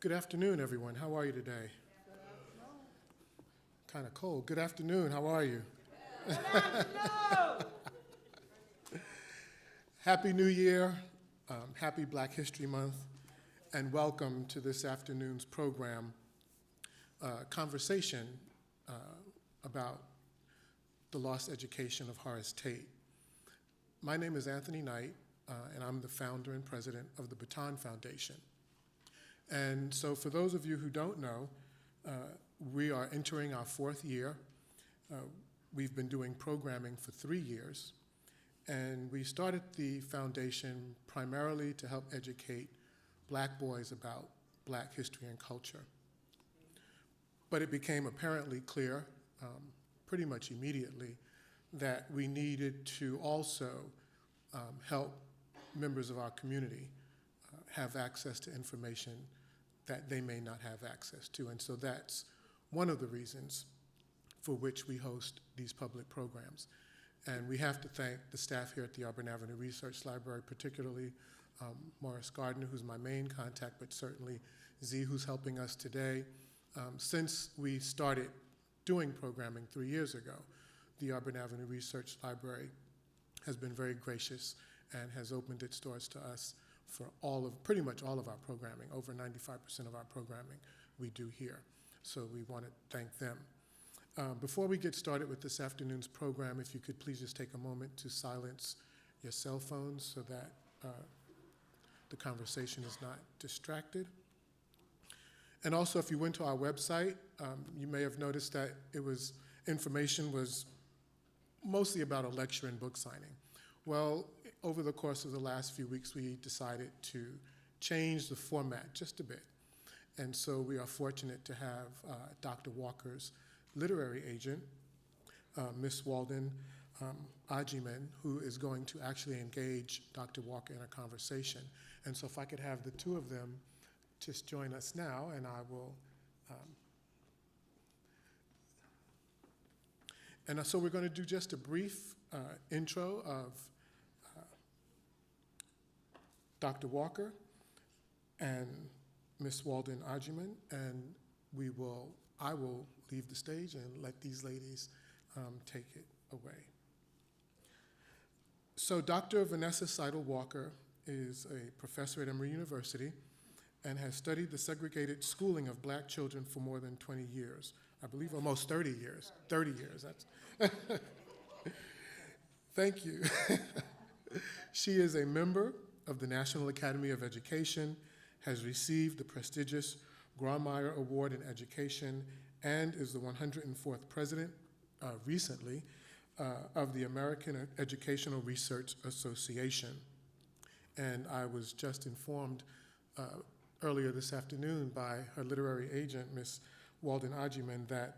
Good afternoon, everyone. How are you today? Kind of cold. Good afternoon. How are you? Good afternoon. Happy New Year. Happy Black History Month. And welcome to this afternoon's program, conversation about the lost education of Horace Tate. My name is Anthony Knight, and I'm the founder and president of the Baton Foundation. And so for those of you who don't know, we are entering our fourth year. We've been doing programming for 3 years, and we started the foundation primarily to help educate Black boys about Black history and culture. But it became apparently clear, pretty much immediately, that we needed to also help members of our community have access to information that they may not have access to. And so that's one of the reasons for which we host these public programs. And we have to thank the staff here at the Auburn Avenue Research Library, particularly Morris Gardner, who's my main contact, but certainly Z, who's helping us today. Since we started doing programming 3 years ago, the Auburn Avenue Research Library has been very gracious and has opened its doors to us for pretty much all of our programming. Over 95% of our programming we do here. So we want to thank them. Before we get started with this afternoon's program, if you could please just take a moment to silence your cell phones so that the conversation is not distracted. And also, if you went to our website, you may have noticed that information was mostly about a lecture and book signing. Well, over the course of the last few weeks, we decided to change the format just a bit. And so we are fortunate to have Dr. Walker's literary agent, Miss Weldon who is going to actually engage Dr. Walker in a conversation. And so if I could have the two of them just join us now, and I will. So we're going to do just a brief intro of Dr. Walker and Ms. Weldon, and I will leave the stage and let these ladies take it away. So Dr. Vanessa Siddle Walker is a professor at Emory University and has studied the segregated schooling of Black children for more than 20 years. I believe almost 30 years. 30 years, that's. Thank you. She is a member of the National Academy of Education, has received the prestigious Grawemeyer Award in Education, and is the 104th president, recently, of the American Educational Research Association. And I was just informed earlier this afternoon by her literary agent, Ms. Weldon that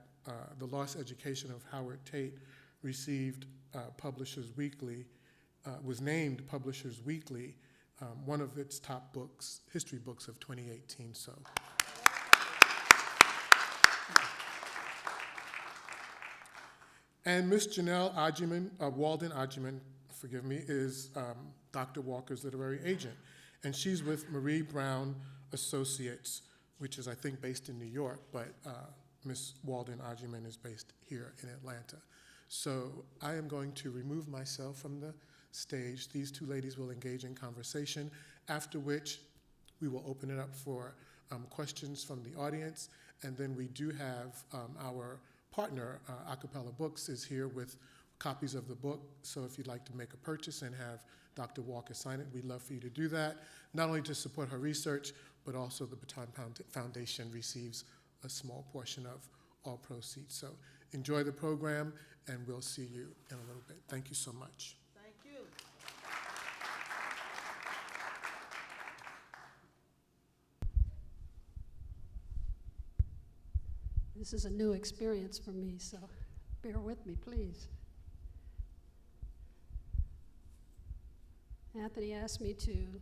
the Lost Education of Howard Tate received Publishers Weekly, was named Publishers Weekly, one of its top books, history books of 2018. So. And Ms. Janelle Weldon forgive me, is Dr. Walker's literary agent. And she's with Marie Brown Associates, which is, I think, based in New York, but Ms. Weldon is based here in Atlanta. So I am going to remove myself from the stage. These two ladies will engage in conversation, after which we will open it up for questions from the audience. And then we do have our partner, Acapella Books, is here with copies of the book. So if you'd like to make a purchase and have Dr. Walker sign it, we'd love for you to do that, not only to support her research, but also the Baton Foundation receives a small portion of all proceeds. So enjoy the program, and we'll see you in a little bit. Thank you so much. Thank you. This is a new experience for me, so bear with me, please. Anthony asked me to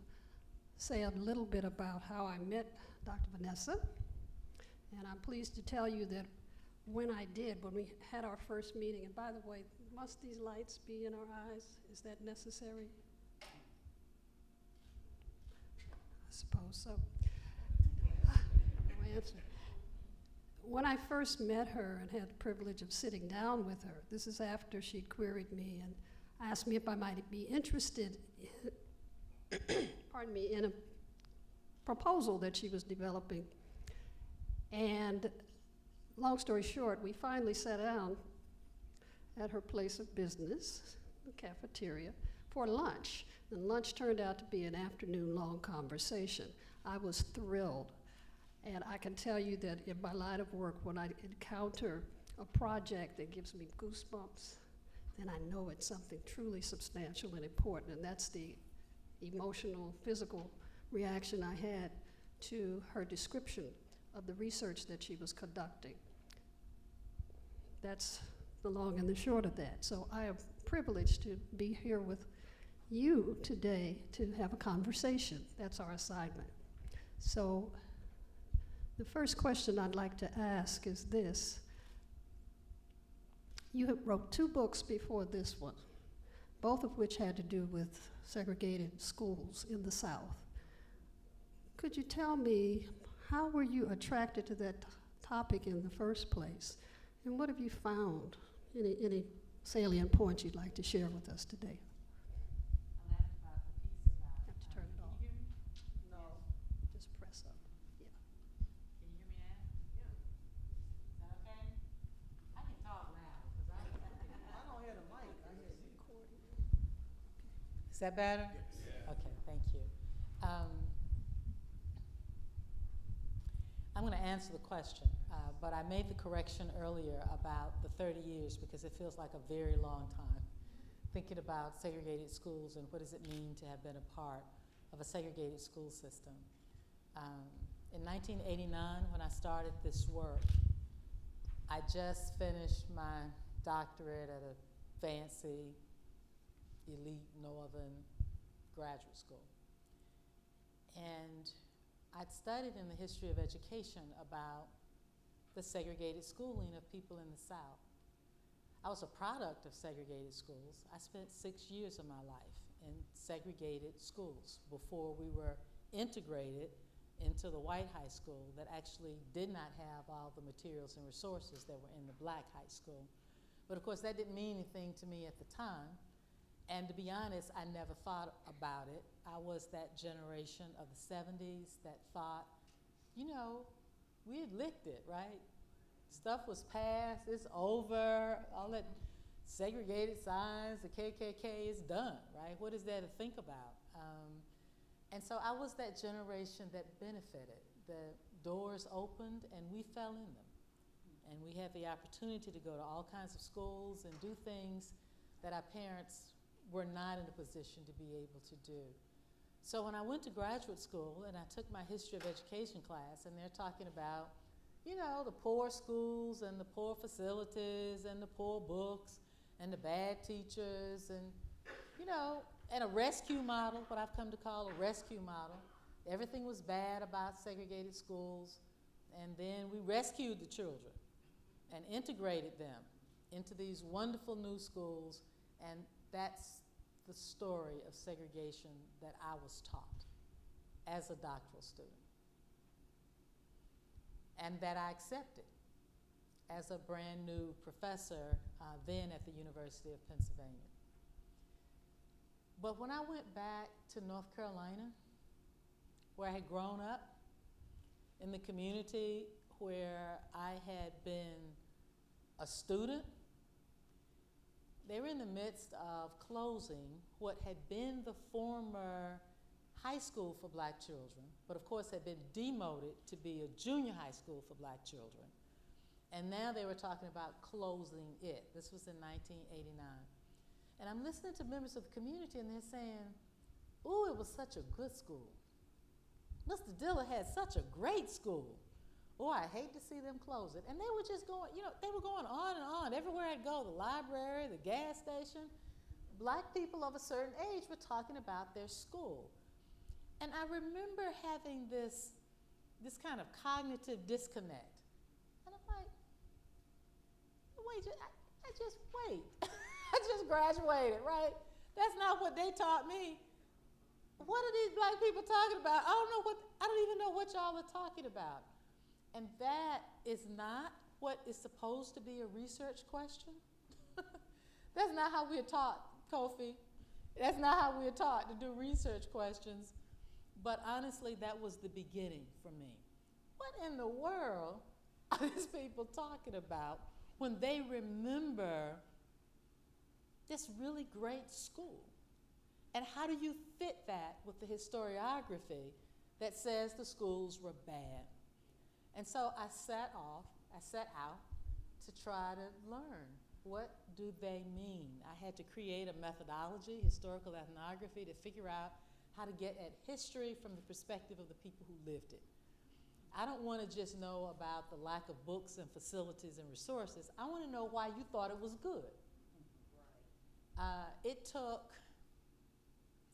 say a little bit about how I met Dr. Vanessa, and I'm pleased to tell you that when we had our first meeting, and by the way, must these lights be in our eyes? Is that necessary? I suppose so. answer. When I first met her and had the privilege of sitting down with her, this is after she'd queried me and asked me if I might be interested in, pardon me, in a proposal that she was developing. And long story short, we finally sat down at her place of business, the cafeteria, for lunch. And lunch turned out to be an afternoon-long conversation. I was thrilled. And I can tell you that in my line of work, when I encounter a project that gives me goosebumps, then I know it's something truly substantial and important. And that's the emotional, physical reaction I had to her description of the research that she was conducting. That's the long and the short of that. So I am privileged to be here with you today to have a conversation. That's our assignment. So the first question I'd like to ask is this. You have wrote 2 books before this one, both of which had to do with segregated schools in the South. Could you tell me, how were you attracted to that topic in the first place? And what have you found? Any salient points you'd like to share with us today? I laughed about the piece about. Have to turn it off. Can you hear me? No. Just press up. Yeah. Can you hear me now? Yeah. Is that okay? I can talk loud, because I don't hear the mic. I hear the recording. Is that better? Yes. Yeah. Okay, thank you. I'm going to answer the question, but I made the correction earlier about the 30 years because it feels like a very long time. Thinking about segregated schools and what does it mean to have been a part of a segregated school system. In 1989, when I started this work, I just finished my doctorate at a fancy, elite northern graduate school. And I'd studied in the history of education about the segregated schooling of people in the South. I was a product of segregated schools. I spent 6 years of my life in segregated schools before we were integrated into the white high school that actually did not have all the materials and resources that were in the black high school. But of course that didn't mean anything to me at the time. And to be honest, I never thought about it. I was that generation of the 70s that thought, you know, we had licked it, right? Stuff was passed, it's over, all that segregated signs, the KKK is done, right? What is there to think about? And so I was that generation that benefited. The doors opened and we fell in them. And we had the opportunity to go to all kinds of schools and do things that our parents were not in a position to be able to do. So when I went to graduate school and I took my history of education class, and they're talking about, you know, the poor schools and the poor facilities and the poor books and the bad teachers and, you know, and a rescue model, what I've come to call a rescue model. Everything was bad about segregated schools, and then we rescued the children and integrated them into these wonderful new schools, and that's the story of segregation that I was taught as a doctoral student, and that I accepted as a brand new professor then at the University of Pennsylvania. But when I went back to North Carolina, where I had grown up, in the community where I had been a student, they were in the midst of closing what had been the former high school for black children, but of course had been demoted to be a junior high school for black children. And now they were talking about closing it. This was in 1989. And I'm listening to members of the community and they're saying, ooh, it was such a good school. Mr. Diller had such a great school. Oh, I hate to see them close it. And they were just going, you know, they were going on and on. Everywhere I'd go, the library, the gas station, black people of a certain age were talking about their school. And I remember having this kind of cognitive disconnect. And I'm like, wait, I just wait. I just graduated, right? That's not what they taught me. What are these black people talking about? I don't even know what y'all are talking about. And that is not what is supposed to be a research question. That's not how we're taught, Kofi. That's not how we're taught to do research questions. But honestly, that was the beginning for me. What in the world are these people talking about when they remember this really great school? And how do you fit that with the historiography that says the schools were bad? And so I set out to try to learn, what do they mean? I had to create a methodology, historical ethnography, to figure out how to get at history from the perspective of the people who lived it. I don't want to just know about the lack of books and facilities and resources. I want to know why you thought it was good. It took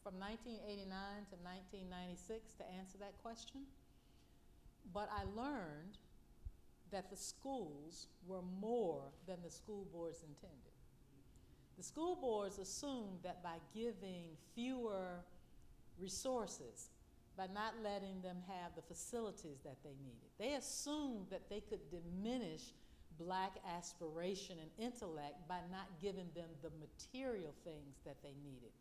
from 1989 to 1996 to answer that question. But I learned that the schools were more than the school boards intended. The school boards assumed that by giving fewer resources, by not letting them have the facilities that they needed, they assumed that they could diminish Black aspiration and intellect by not giving them the material things that they needed.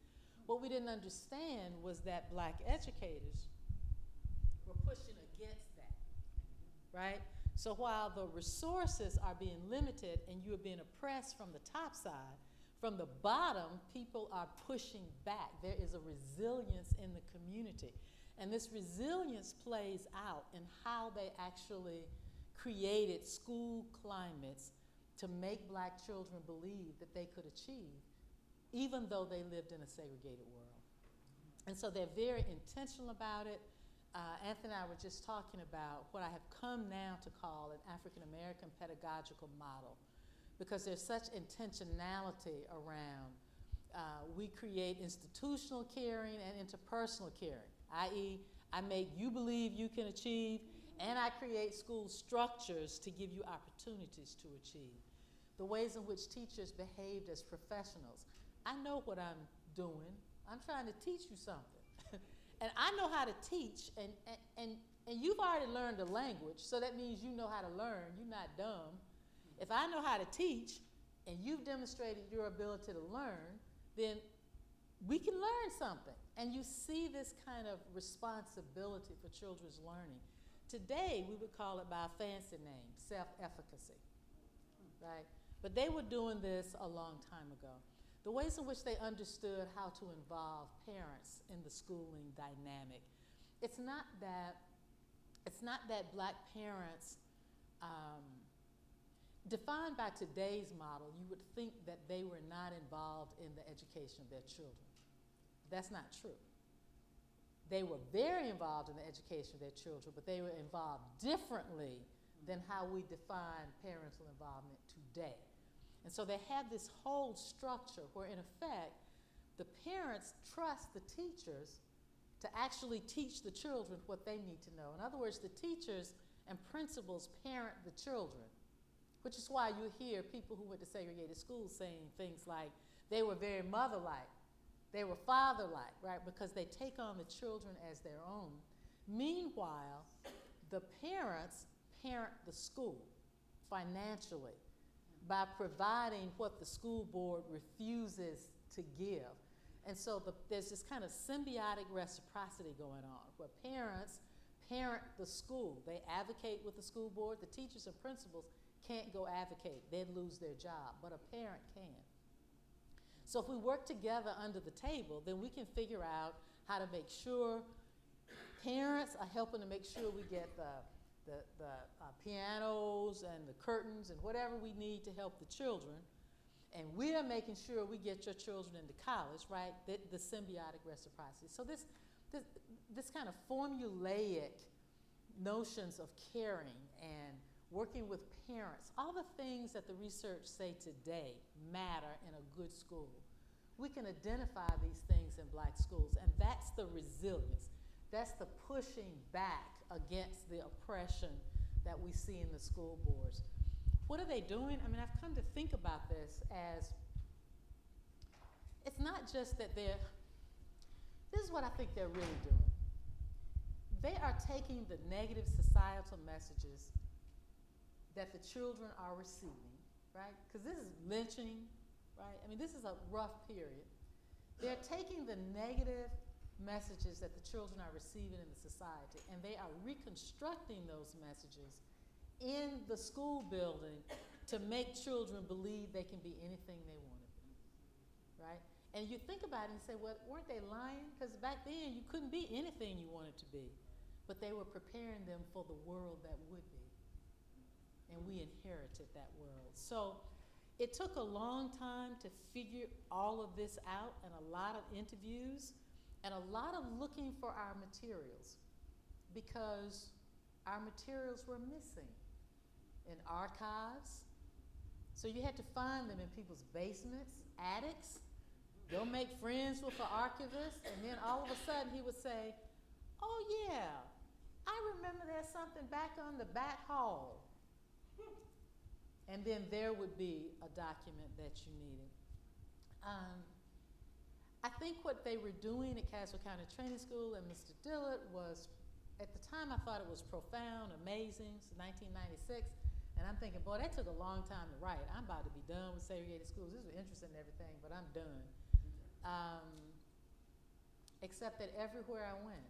What we didn't understand was that Black educators were pushing against that, right? So while the resources are being limited and you're being oppressed from the top side, from the bottom, people are pushing back. There is a resilience in the community. And this resilience plays out in how they actually created school climates to make Black children believe that they could achieve, even though they lived in a segregated world. And so they're very intentional about it. Anthony and I were just talking about what I have come now to call an African-American pedagogical model, because there's such intentionality around. We create institutional caring and interpersonal caring, i.e., I make you believe you can achieve, and I create school structures to give you opportunities to achieve. The ways in which teachers behaved as professionals. I know what I'm doing. I'm trying to teach you something. And I know how to teach, and you've already learned the language, so that means you know how to learn. You're not dumb. If I know how to teach, and you've demonstrated your ability to learn, then we can learn something. And you see this kind of responsibility for children's learning. Today, we would call it by a fancy name, self-efficacy, right? But they were doing this a long time ago. The ways in which they understood how to involve parents in the schooling dynamic. It's not that Black parents, defined by today's model, you would think that they were not involved in the education of their children. That's not true. They were very involved in the education of their children, but they were involved differently than how we define parental involvement today. And so they have this whole structure where, in effect, the parents trust the teachers to actually teach the children what they need to know. In other words, the teachers and principals parent the children, which is why you hear people who went to segregated schools saying things like they were very mother-like, they were father-like, right? Because they take on the children as their own. Meanwhile, the parents parent the school financially by providing what the school board refuses to give. And so there's this kind of symbiotic reciprocity going on where parents parent the school. They advocate with the school board. The teachers and principals can't go advocate. They'd lose their job, but a parent can. So if we work together under the table, then we can figure out how to make sure parents are helping to make sure we get the pianos and the curtains and whatever we need to help the children. And we're making sure we get your children into college, right? The symbiotic reciprocity. So this kind of formulaic notions of caring and working with parents, all the things that the research say today matter in a good school. We can identify these things in Black schools, and that's the resilience. That's the pushing back against the oppression that we see in the school boards. What are they doing? I mean, I've come to think about this as, it's not just that this is what I think they're really doing. They are taking the negative societal messages that the children are receiving, right? Because this is lynching, right? I mean, this is a rough period. They're taking the negative messages that the children are receiving in the society, and they are reconstructing those messages in the school building to make children believe they can be anything they want to be, right? And you think about it and say, well, weren't they lying? Because back then you couldn't be anything you wanted to be, but they were preparing them for the world that would be. And we inherited that world. So it took a long time to figure all of this out, and a lot of interviews and a lot of looking for our materials, because our materials were missing in archives. So you had to find them in people's basements, attics, go make friends with an archivist, and then all of a sudden he would say, oh yeah, I remember there's something back on the back hall. And then there would be a document that you needed. I think what they were doing at Caswell County Training School and Mr. Dillard was, at the time I thought it was profound, amazing, it's 1996, and I'm thinking, boy, that took a long time to write. I'm about to be done with segregated schools. This was interesting and everything, but I'm done. Except that everywhere I went,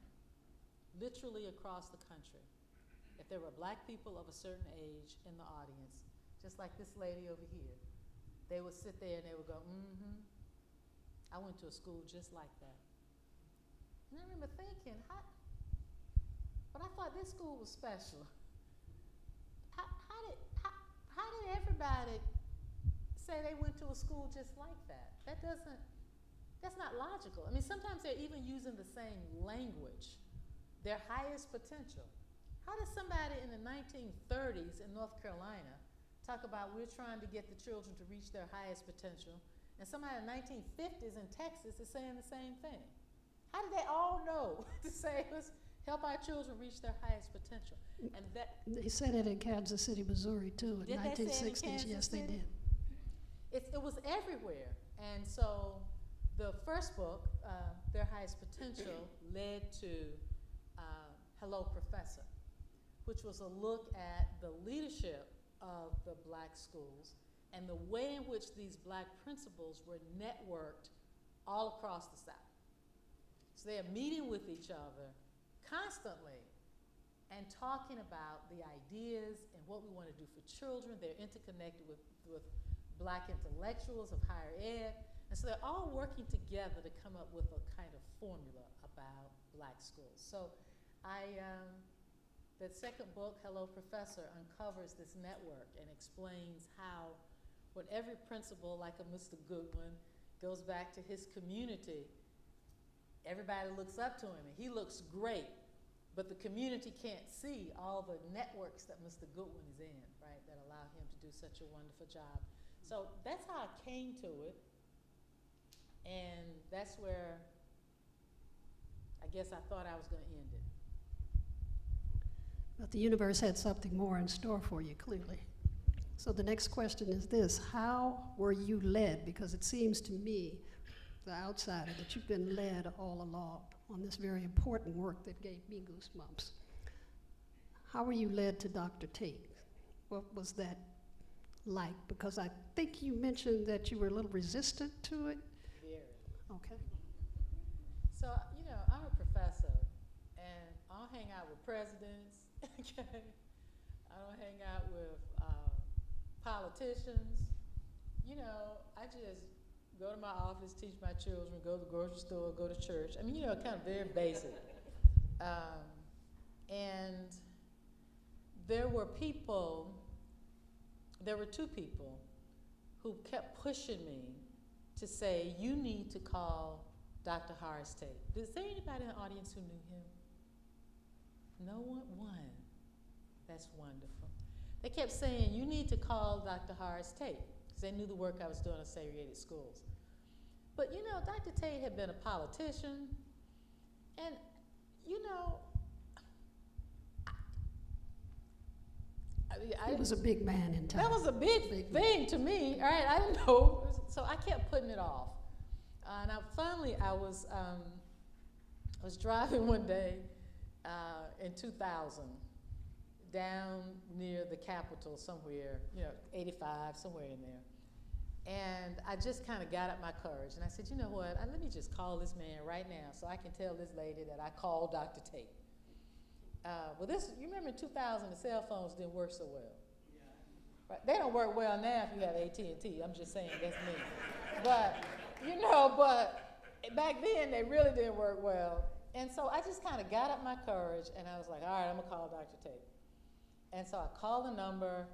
literally across the country, if there were black people of a certain age in the audience, just like this lady over here, they would sit there and they would go, I went to a school just like that. And I remember thinking, but I thought this school was special. How did everybody say they went to a school just like that? That's not logical. I mean, sometimes they're even using the same language, their highest potential. How does somebody in the 1930s in North Carolina talk about we're trying to get the children to reach their highest potential, and somebody in the 1950s in Texas is saying the same thing? How did they all know to say, let's help our children reach their highest potential? And that They said it in Kansas City, Missouri, too, in Did they say it in 1960s. Kansas Yes, they City? did. it was everywhere. And so the first book, Their Highest Potential, led to Hello, Professor, which was a look at the leadership of the black schools and the way in which these black principals were networked all across the South. So they are meeting with each other constantly and talking about the ideas and what we want to do for children. They're interconnected with black intellectuals of higher ed. And so they're all working together to come up with a kind of formula about black schools. So that second book, Hello, Professor, uncovers this network and explains how when every principal, like a Mr. Goodwin, goes back to his community, everybody looks up to him and he looks great, but the community can't see all the networks that Mr. Goodwin is in, right, that allow him to do such a wonderful job. So that's how I came to it, and that's where I guess I thought I was going to end it. But the universe had something more in store for you, clearly. So the next question is this: how were you led? Because it seems to me, the outsider, that you've been led all along on this very important work that gave me goosebumps. How were you led to Dr. Tate? What was that like? Because I think you mentioned that you were a little resistant to it. Very. Okay. So, you know, I'm a professor, and I don't hang out with presidents, okay? I don't hang out with politicians. You know, I just go to my office, teach my children, go to the grocery store, go to church. I mean, you know, kind of very basic. And there were two people who kept pushing me to say, you need to call Dr. Horace Tate. Is there anybody in the audience who knew him? No one? One. That's wonderful. They kept saying, you need to call Dr. Horace Tate, because they knew the work I was doing in segregated schools. But you know, Dr. Tate had been a politician, and you know, He was a big man in town. that was a big thing man to me. All right, I didn't know, so I kept putting it off. And I was driving one day in 2000 down near the Capitol somewhere, 85, somewhere in there. And I just kind of got up my courage, and I said, you know what, let me just call this man right now so I can tell this lady that I called Dr. Tate. Well, you remember in 2000, the cell phones didn't work so well. Right? They don't work well now if you have AT&T. I'm just saying, that's me. But back then, they really didn't work well. And so I just kind of got up my courage, and I was like, all right, I'm going to call Dr. Tate. And so I called the number,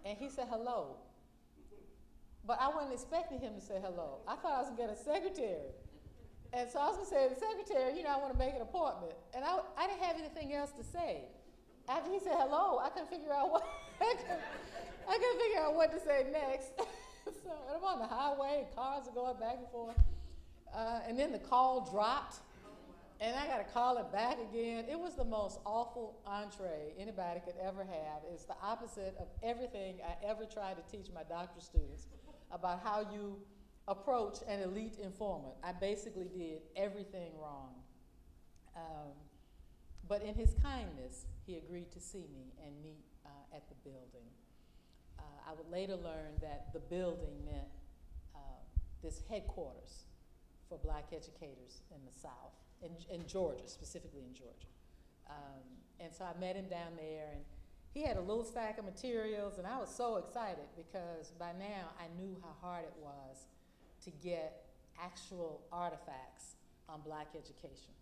and he said hello. But I wasn't expecting him to say hello. I thought I was going to get a secretary. And so I was going to say to the secretary, I want to make an appointment. And I didn't have anything else to say. After he said hello, I couldn't figure out what to say next. So I'm on the highway, and cars are going back and forth. And then the call dropped, and I got to call it back again. It was the most awful entree anybody could ever have. It's the opposite of everything I ever tried to teach my doctoral students about how you approach an elite informant. I basically did everything wrong. But in his kindness, he agreed to see me and meet at the building. I would later learn that the building meant this headquarters for black educators in the South, in Georgia, specifically in Georgia. And so I met him down there, and he had a little stack of materials, and I was so excited because by now I knew how hard it was to get actual artifacts on black education.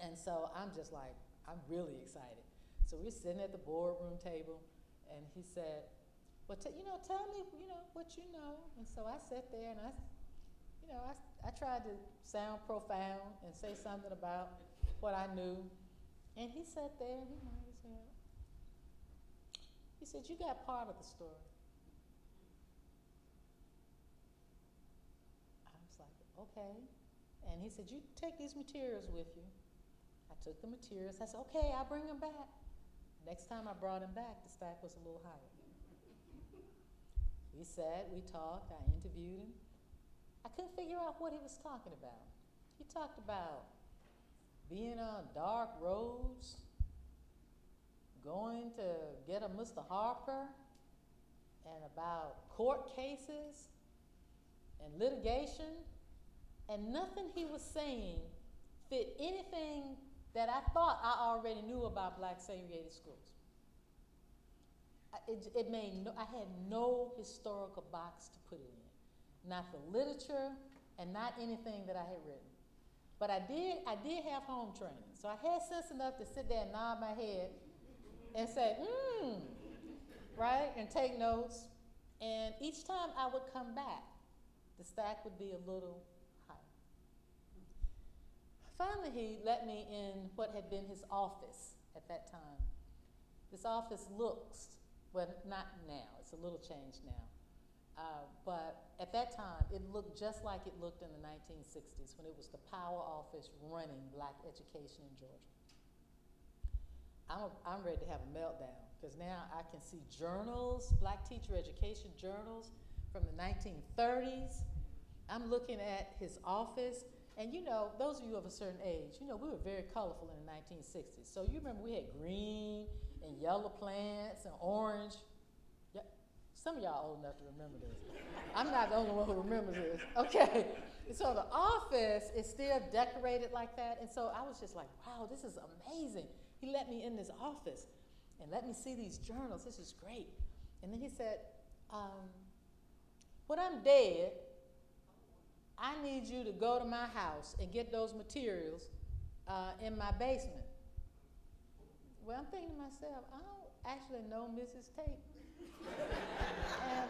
And so I'm just like, I'm really excited. So we're sitting at the boardroom table, and he said, well, tell me, what you know. And so I sat there, and I tried to sound profound and say something about what I knew. And he sat there, and he nodded his head. He said, you got part of the story. I was like, okay. And he said, you take these materials with you. I took the materials. I said, okay, I'll bring them back. Next time I brought him back, the stack was a little higher. We sat, we talked, I interviewed him. I couldn't figure out what he was talking about. He talked about being on dark roads, going to get a Mr. Harper, and about court cases and litigation, and nothing he was saying fit anything that I thought I already knew about black segregated schools. I had no historical box to put it in, not the literature and not anything that I had written. But I did have home training, so I had sense enough to sit there and nod my head and say, right, and take notes. And each time I would come back, the stack would be a little higher. Finally, he let me in what had been his office at that time. This office looks, well, not now, it's a little changed now. But at that time, it looked just like it looked in the 1960s when it was the power office running black education in Georgia. I'm ready to have a meltdown because now I can see journals, black teacher education journals from the 1930s. I'm looking at his office, and those of you of a certain age, we were very colorful in the 1960s. So you remember we had green and yellow plants and orange. Some of y'all old enough to remember this. I'm not the only one who remembers this. Okay, and so the office is still decorated like that, and so I was just like, wow, this is amazing. He let me in this office and let me see these journals. This is great. And then he said, when I'm dead, I need you to go to my house and get those materials in my basement. Well, I'm thinking to myself, I don't actually know Mrs. Tate. And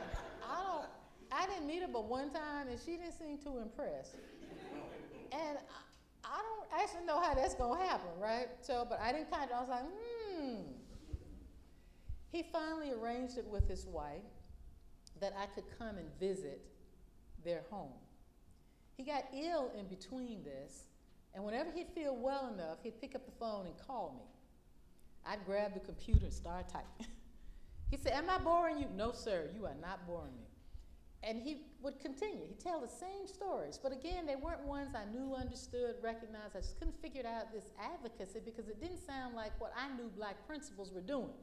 I didn't meet her but one time, and she didn't seem too impressed. And I don't actually know how that's gonna happen, right? So, but I was like, He finally arranged it with his wife that I could come and visit their home. He got ill in between this, and whenever he'd feel well enough, he'd pick up the phone and call me. I'd grab the computer and start typing. He said, am I boring you? No, sir, you are not boring me. And he would continue. He'd tell the same stories, but again, they weren't ones I knew, understood, recognized. I just couldn't figure out this advocacy because it didn't sound like what I knew black principals were doing.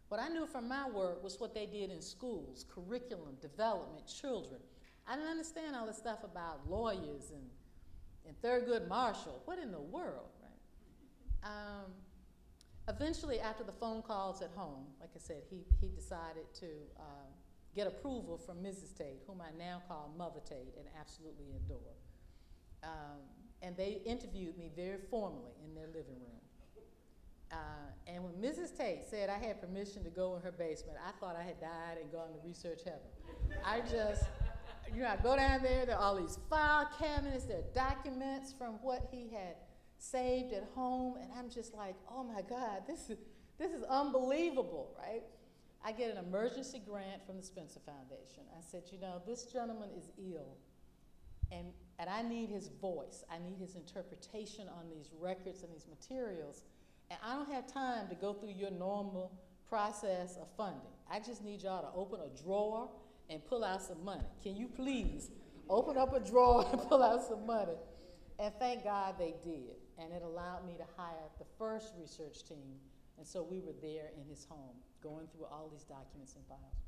What I knew from my work was what they did in schools, curriculum, development, children. I didn't understand all this stuff about lawyers and Thurgood Marshall. What in the world, right? Eventually, after the phone calls at home, like I said, he decided to get approval from Mrs. Tate, whom I now call Mother Tate and absolutely adore. And they interviewed me very formally in their living room. And when Mrs. Tate said I had permission to go in her basement, I thought I had died and gone to research heaven. I just, I go down there are all these file cabinets, there are documents from what he had saved at home, and I'm just like, oh my God, this is unbelievable, right? I get an emergency grant from the Spencer Foundation. I said, this gentleman is ill, and I need his voice. I need his interpretation on these records and these materials. And I don't have time to go through your normal process of funding. I just need y'all to open a drawer and pull out some money. Can you please open up a drawer and pull out some money? And thank God they did. And it allowed me to hire the first research team. And so we were there in his home, going through all these documents and files.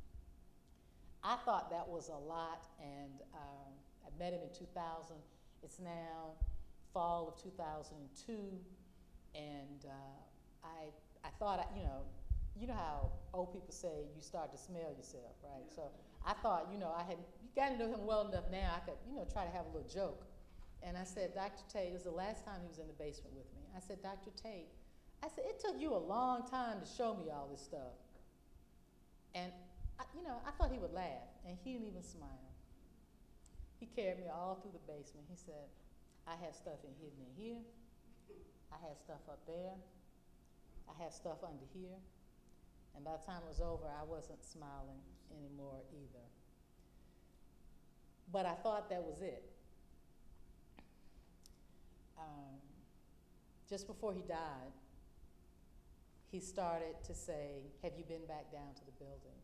I thought that was a lot, and I met him in 2000. It's now fall of 2002. And I thought, you know how old people say you start to smell yourself, right? So I thought, you got to know him well enough now, I could, try to have a little joke. And I said, Dr. Tate, it was the last time he was in the basement with me. I said, Dr. Tate, it took you a long time to show me all this stuff. And, I thought he would laugh, and he didn't even smile. He carried me all through the basement. He said, I have stuff hidden in here. I had stuff up there. I had stuff under here. And by the time it was over, I wasn't smiling anymore either. But I thought that was it. Just before he died, he started to say, have you been back down to the building?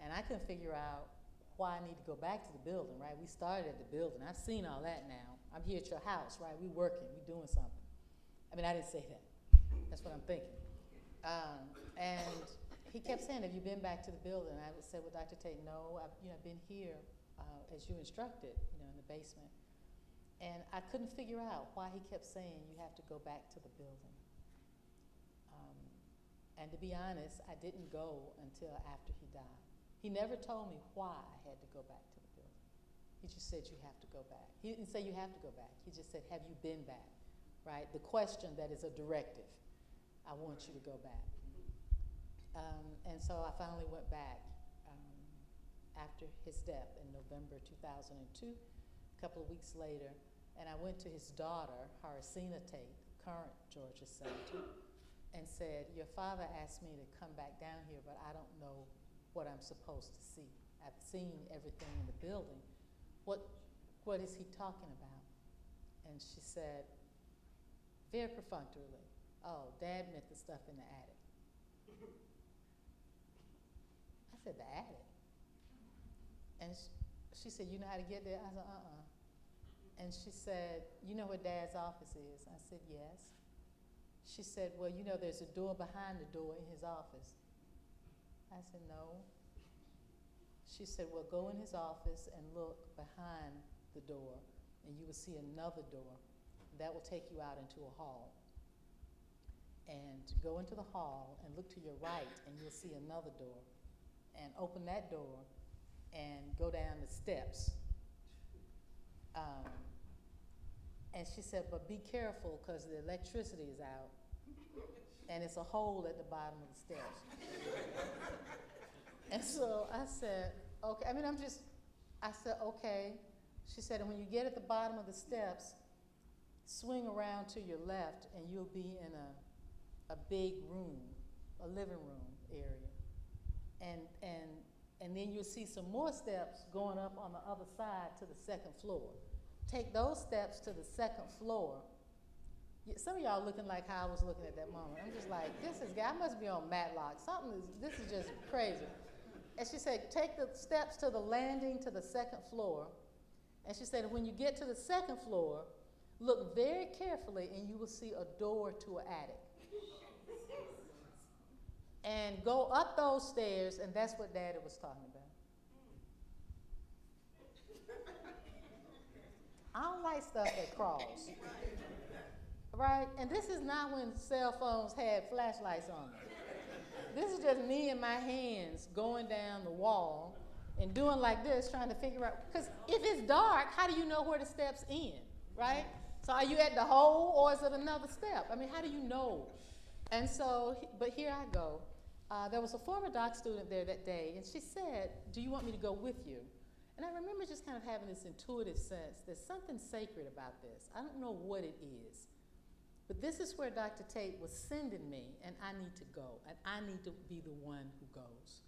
And I couldn't figure out why I need to go back to the building, right? We started at the building. I've seen all that now. I'm here at your house, right? We working, we doing something. I mean, I didn't say that. That's what I'm thinking. And he kept saying, have you been back to the building? And I would say, well, Dr. Tate, no, I've been here as you instructed, in the basement. And I couldn't figure out why he kept saying, you have to go back to the building. And to be honest, I didn't go until after he died. He never told me why I had to go back to the building. He just said, you have to go back. He didn't say you have to go back. He just said, have you been back? Right? The question that is a directive. I want you to go back. And so I finally went back after his death in November 2002, a couple of weeks later, and I went to his daughter, Horace Tate, current Georgia senator, and said, your father asked me to come back down here, but I don't know what I'm supposed to see. I've seen everything in the building. What is he talking about? And she said, very perfunctorily, oh, Dad meant the stuff in the attic. I said, the attic? And she said, you know how to get there? I said, And she said, you know where Dad's office is? I said, yes. She said, well, there's a door behind the door in his office. I said, no. She said, well, go in his office and look behind the door, and you will see another door. That will take you out into a hall. And go into the hall and look to your right, and you'll see another door. And open that door and go down the steps. And she said, but be careful because the electricity is out and it's a hole at the bottom of the steps. And so I said, okay, I said, okay. She said, and when you get at the bottom of the steps, swing around to your left and you'll be in a big room, a living room area. And then you'll see some more steps going up on the other side to the second floor. Take those steps to the second floor. Some of y'all looking like how I was looking at that moment. I'm just like, I must be on Matlock. This is just crazy. And she said, take the steps to the landing to the second floor. And she said, when you get to the second floor, look very carefully and you will see a door to an attic. And go up those stairs, and that's what Daddy was talking about. I don't like stuff that crawls. Right? And this is not when cell phones had flashlights on them. This is just me and my hands going down the wall and doing like this, trying to figure out, because if it's dark, how do you know where the steps end, right? So are you at the hole or is it another step? I mean, how do you know? And so, but here I go. There was a former doc student there that day, and she said, do you want me to go with you? And I remember just kind of having this intuitive sense, there's something sacred about this. I don't know what it is. But this is where Dr. Tate was sending me, and I need to go, and I need to be the one who goes.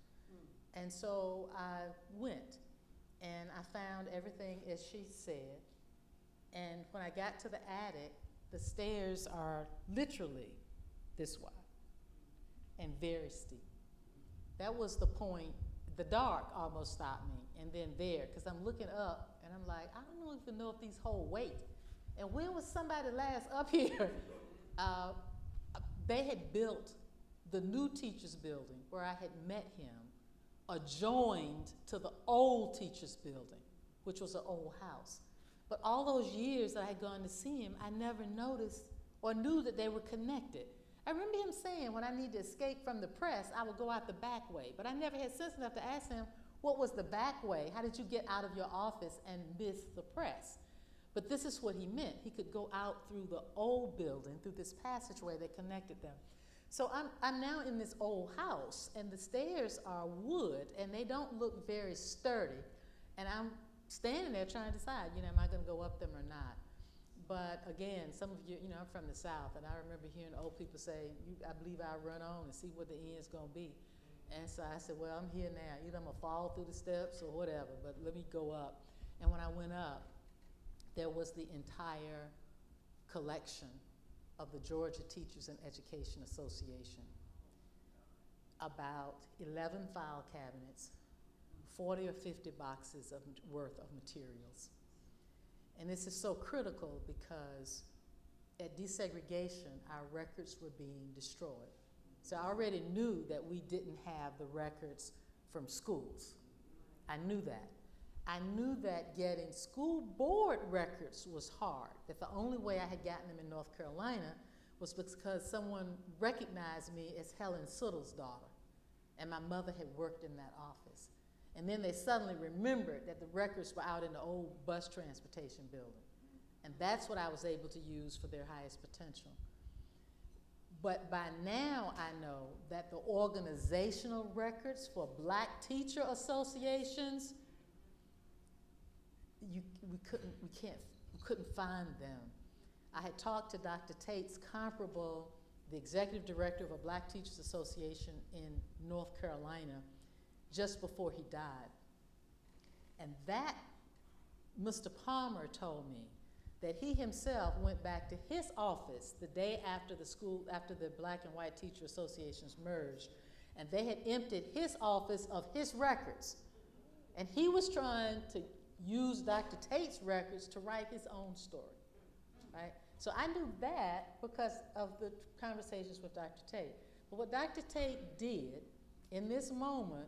And so I went, and I found everything as she said. And when I got to the attic, the stairs are literally this wide and very steep. That was the point. The dark almost stopped me, and then there, because I'm looking up, and I'm like, I don't even know if these hold weight. And when was somebody last up here? They had built the new teacher's building where I had met him, adjoined to the old teacher's building, which was an old house. But all those years that I had gone to see him, I never noticed or knew that they were connected. I remember him saying when I need to escape from the press, I would go out the back way. But I never had sense enough to ask him, what was the back way? How did you get out of your office and miss the press? But this is what he meant. He could go out through the old building, through this passageway that connected them. So I'm now in this old house, and the stairs are wood, and they don't look very sturdy. And I'm standing there trying to decide, am I going to go up them or not? But again, some of you, I'm from the South, and I remember hearing old people say, I believe I'll run on and see what the end's going to be. And so I said, well, I'm here now. Either I'm going to fall through the steps or whatever, but let me go up. And when I went up, there was the entire collection of the Georgia Teachers and Education Association. About 11 file cabinets, 40 or 50 boxes worth of materials. And this is so critical because at desegregation, our records were being destroyed. So I already knew that we didn't have the records from schools. I knew that. I knew that getting school board records was hard, that the only way I had gotten them in North Carolina was because someone recognized me as Helen Siddle's daughter, and my mother had worked in that office. And then they suddenly remembered that the records were out in the old bus transportation building. And that's what I was able to use for their highest potential. But by now I know that the organizational records for Black teacher associations, we couldn't find them. I had talked to Dr. Tate's comparable, the executive director of a Black Teachers Association in North Carolina, just before he died. And that, Mr. Palmer told me that he himself went back to his office the day after the Black and White Teacher Associations merged, and they had emptied his office of his records. And he was trying to use Dr. Tate's records to write his own story, right? So I knew that because of the conversations with Dr. Tate. But what Dr. Tate did in this moment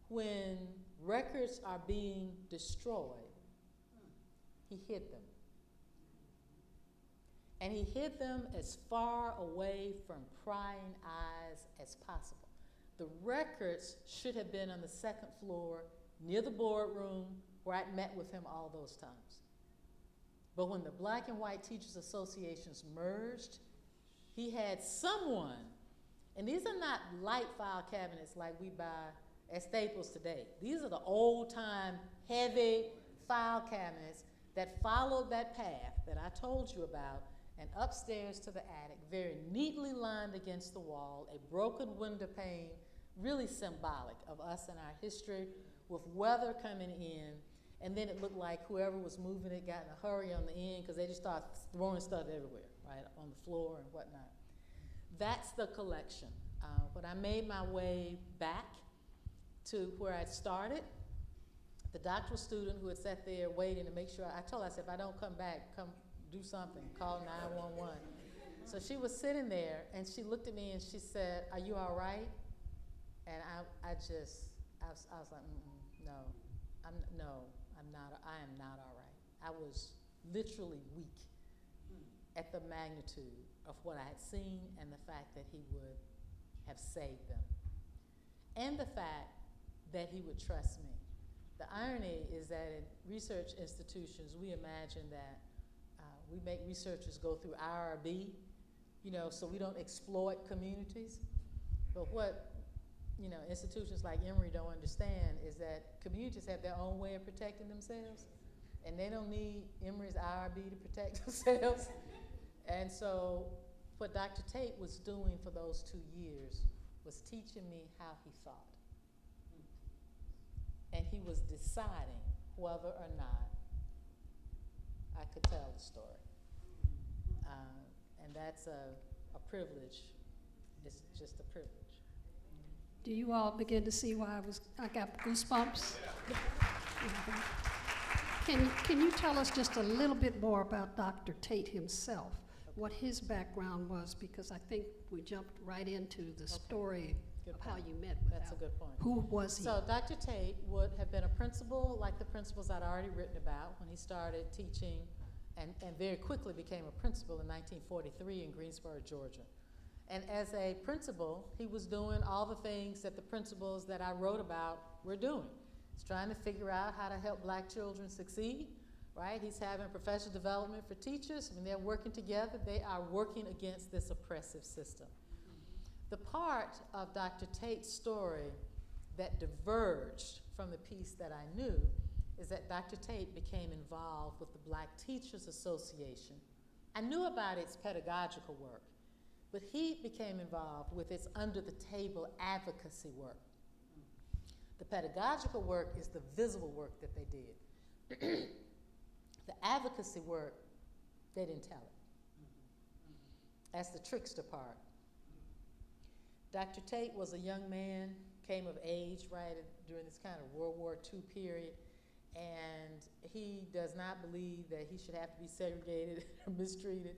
when records are being destroyed, he hid them. And he hid them as far away from prying eyes as possible. The records should have been on the second floor near the boardroom where I'd met with him all those times. But when the Black and White Teachers Associations merged, he had someone, and these are not light file cabinets like we buy at Staples today. These are the old-time, heavy file cabinets that followed that path that I told you about, and upstairs to the attic, very neatly lined against the wall, a broken window pane, really symbolic of us and our history, with weather coming in. And then it looked like whoever was moving it got in a hurry on the end because they just started throwing stuff everywhere, right, on the floor and whatnot. That's the collection. When I made my way back, to where I started. The doctoral student who had sat there waiting to make sure, I told her, I said, if I don't come back, come do something, call 911. So she was sitting there, and she looked at me and she said, "Are you all right?" And I was like, no, I am not all right. I was literally weak at the magnitude of what I had seen and the fact that he would have saved them. And the fact that he would trust me. The irony is that in research institutions, we imagine that we make researchers go through IRB, so we don't exploit communities. But what institutions like Emory don't understand is that communities have their own way of protecting themselves, and they don't need Emory's IRB to protect themselves. And so what Dr. Tate was doing for those 2 years was teaching me how he thought. And he was deciding whether or not I could tell the story. And that's a privilege. It's just a privilege. Do you all begin to see why I got goosebumps? Can you tell us just a little bit more about Dr. Tate himself, what his background was? Because I think we jumped right into the story Good of point. how you met with That's a good point. Who was he? So Dr. Tate would have been a principal like the principals I'd already written about when he started teaching and very quickly became a principal in 1943 in Greensboro, Georgia. And as a principal, he was doing all the things that the principals that I wrote about were doing. He's trying to figure out how to help black children succeed, right? He's having professional development for teachers. When they're working together, they are working against this oppressive system. The part of Dr. Tate's story that diverged from the piece that I knew is that Dr. Tate became involved with the Black Teachers Association. I knew about its pedagogical work, but he became involved with its under-the-table advocacy work. The pedagogical work is the visible work that they did. The advocacy work, they didn't tell it. That's the trickster part. Dr. Tate was a young man, came of age during this kind of World War II period, and he does not believe that he should have to be segregated or mistreated.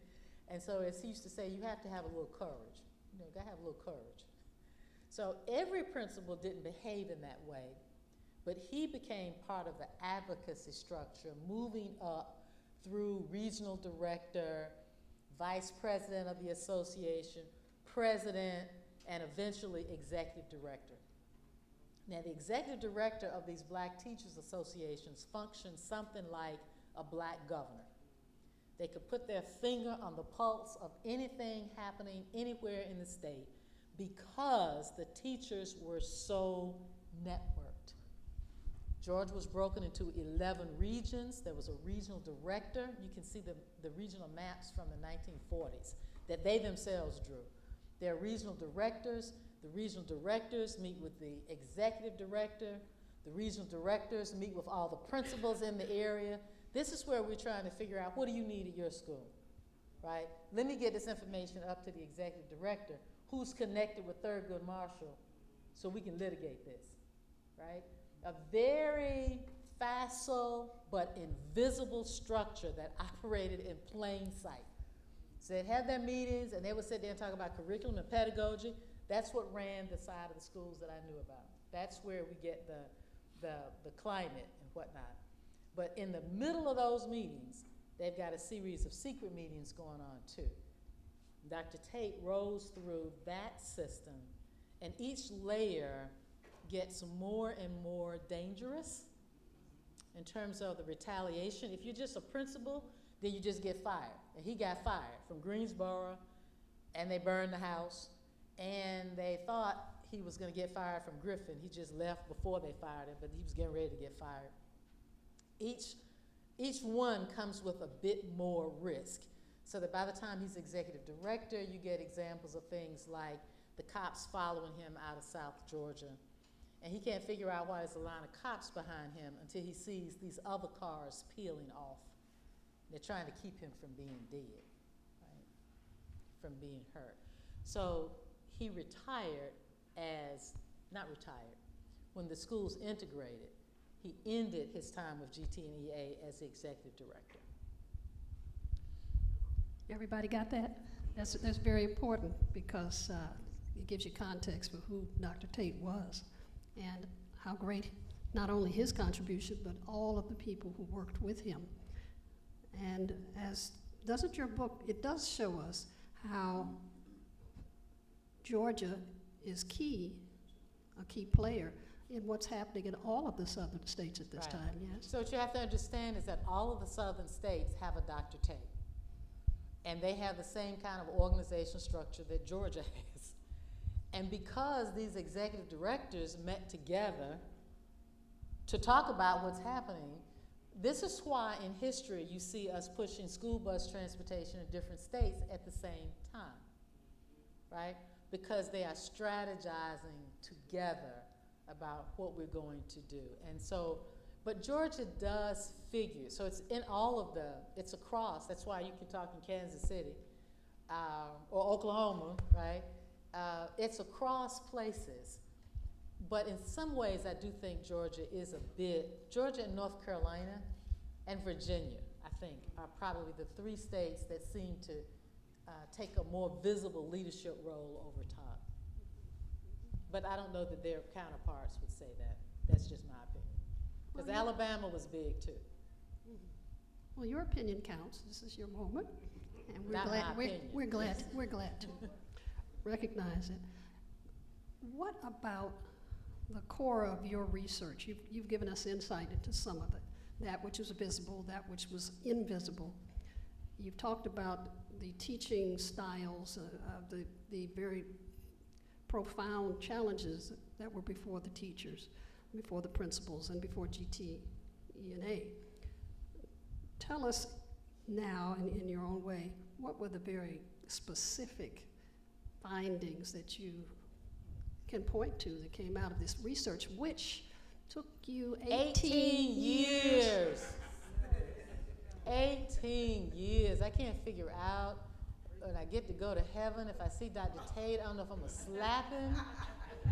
And so as he used to say, you have to have a little courage. You gotta have a little courage. So every principal didn't behave in that way, but he became part of the advocacy structure, moving up through regional director, vice president of the association, president, and eventually executive director. Now, the executive director of these Black Teachers Associations functioned something like a black governor. They could put their finger on the pulse of anything happening anywhere in the state because the teachers were so networked. Georgia was broken into 11 regions. There was a regional director. You can see the regional maps from the 1940s that they themselves drew. There are regional directors. The regional directors meet with the executive director. The regional directors meet with all the principals in the area. This is where we're trying to figure out, what do you need at your school, right? Let me get this information up to the executive director, who's connected with Thurgood Marshall, so we can litigate this, right? A very facile but invisible structure that operated in plain sight. So they'd have their meetings, and they would sit there and talk about curriculum and pedagogy. That's what ran the side of the schools that I knew about. That's where we get the climate and whatnot. But in the middle of those meetings, they've got a series of secret meetings going on too. Dr. Tate rose through that system, and each layer gets more and more dangerous in terms of the retaliation. If you're just a principal, then you just get fired. And he got fired from Greensboro, and they burned the house, and they thought he was gonna get fired from Griffin. He just left before they fired him, but he was getting ready to get fired. Each one comes with a bit more risk, so that by the time he's executive director, you get examples of things like the cops following him out of South Georgia, and he can't figure out why there's a line of cops behind him until he sees these other cars peeling off. They're trying to keep him from being dead, right? From being hurt. So he retired when the schools integrated, he ended his time with GT&EA as the executive director. Everybody got that? That's very important because it gives you context for who Dr. Tate was and how great not only his contribution, but all of the people who worked with him. And as doesn't your book, it does show us how Georgia is a key player in what's happening in all of the southern states at this time, yes? So what you have to understand is that all of the southern states have a Dr. Tate. And they have the same kind of organizational structure that Georgia has. And because these executive directors met together to talk about what's happening, this is why in history you see us pushing school bus transportation in different states at the same time, right? Because they are strategizing together about what we're going to do. And so, but Georgia does figure. So it's in all of it's across. That's why you can talk in Kansas City or Oklahoma, right? It's across places. But in some ways, I do think Georgia and North Carolina and Virginia, I think, are probably the three states that seem to take a more visible leadership role over time. But I don't know that their counterparts would say that. That's just my opinion. Because Alabama was big too. Well, your opinion counts. This is your moment, and we're glad to recognize it. What about the core of your research? You've given us insight into some of it, that which was visible, that which was invisible. You've talked about the teaching styles, the very profound challenges that were before the teachers, before the principals, and before GT&EA. Tell us now, in your own way, what were the very specific findings that you can point to that came out of this research, which took you 18 years. 18 years. I can't figure out when I get to go to heaven, if I see Dr. Tate, I don't know if I'm going to slap him.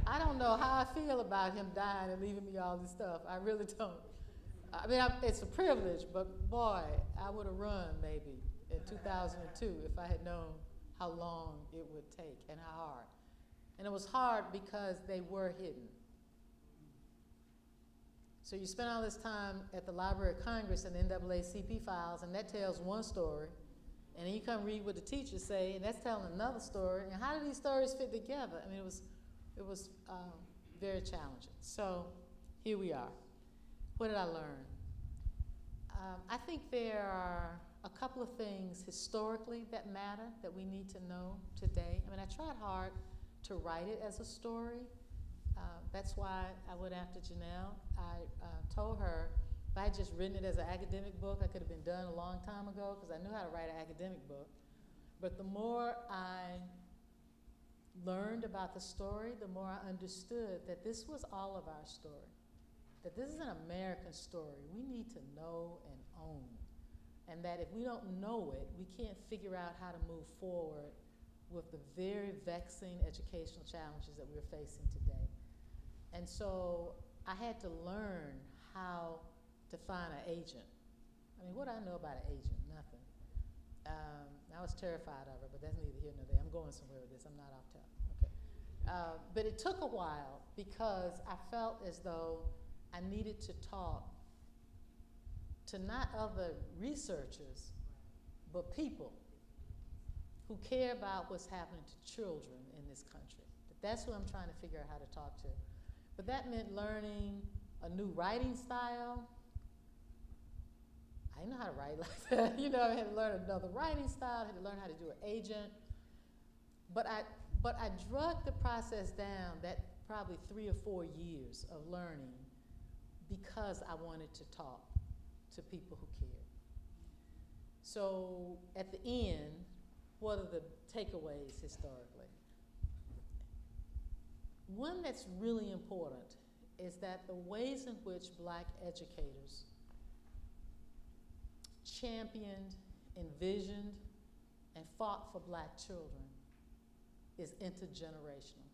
I don't know how I feel about him dying and leaving me all this stuff. I really don't. I mean, it's a privilege, but boy, I would have run maybe in 2002 if I had known how long it would take and how hard. And it was hard because they were hidden. So you spend all this time at the Library of Congress and NAACP files, and that tells one story. And then you come read what the teachers say, and that's telling another story. And how do these stories fit together? I mean, it was very challenging. So here we are. What did I learn? I think there are a couple of things historically that matter that we need to know today. I mean, I tried hard to write it as a story. That's why I went after Janelle. I told her if I had just written it as an academic book, I could have been done a long time ago because I knew how to write an academic book. But the more I learned about the story, the more I understood that this was all of our story, that this is an American story we need to know and own, and that if we don't know it, we can't figure out how to move forward with the very vexing educational challenges that we're facing today. And so I had to learn how to find an agent. I mean, what do I know about an agent? Nothing. I was terrified of her, but that's neither here nor there. I'm going somewhere with this. I'm not off topic. Okay. But it took a while because I felt as though I needed to talk to not other researchers, but people who care about what's happening to children in this country. That's who I'm trying to figure out how to talk to. But that meant learning a new writing style. I didn't know how to write like that. You know, I had to learn another writing style, I had to learn how to do an agent. But I drugged the process down, that probably 3 or 4 years of learning, because I wanted to talk to people who cared. So at the end, what are the takeaways historically? One that's really important is that the ways in which Black educators championed, envisioned, and fought for Black children is intergenerational.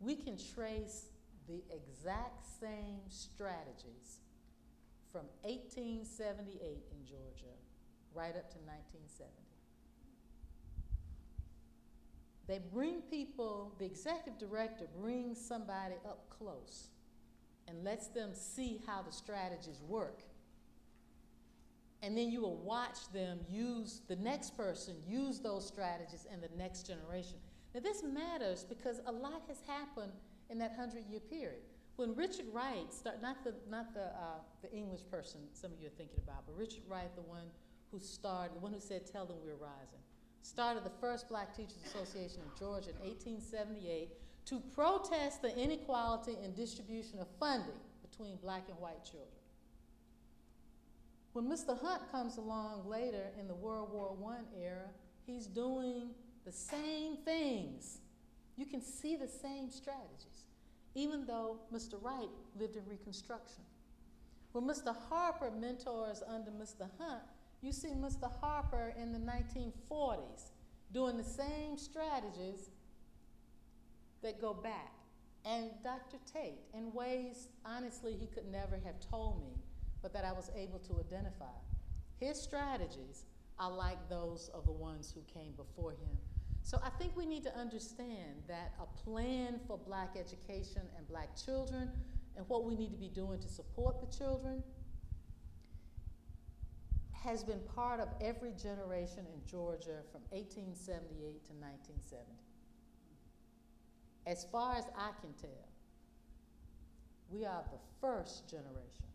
We can trace the exact same strategies from 1878 in Georgia right up to 1970. They bring people, the executive director brings somebody up close and lets them see how the strategies work. And then you will watch them use, the next person use those strategies in the next generation. Now this matters because a lot has happened in that 100-year period. When Richard Wright started, not the English person some of you are thinking about, but Richard Wright, the one who said, "Tell them we're rising," started the first Black Teachers Association in Georgia in 1878 to protest the inequality in distribution of funding between Black and white children. When Mr. Hunt comes along later in the World War I era, he's doing the same things. You can see the same strategies, even though Mr. Wright lived in Reconstruction. When Mr. Harper mentors under Mr. Hunt, you see Mr. Harper in the 1940s doing the same strategies that go back. And Dr. Tate, in ways, honestly, he could never have told me, but that I was able to identify. His strategies are like those of the ones who came before him. So I think we need to understand that a plan for Black education and Black children and what we need to be doing to support the children has been part of every generation in Georgia from 1878 to 1970. As far as I can tell, we are the first generation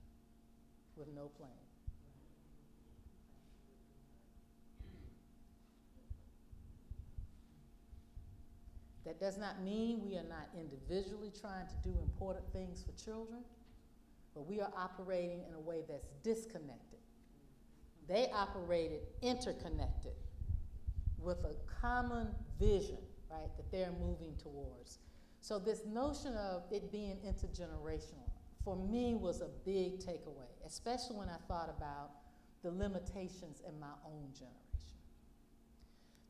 with no plan. That does not mean we are not individually trying to do important things for children, but we are operating in a way that's disconnected. They operated interconnected with a common vision, right, that they're moving towards. So this notion of it being intergenerational, for me, was a big takeaway, especially when I thought about the limitations in my own generation.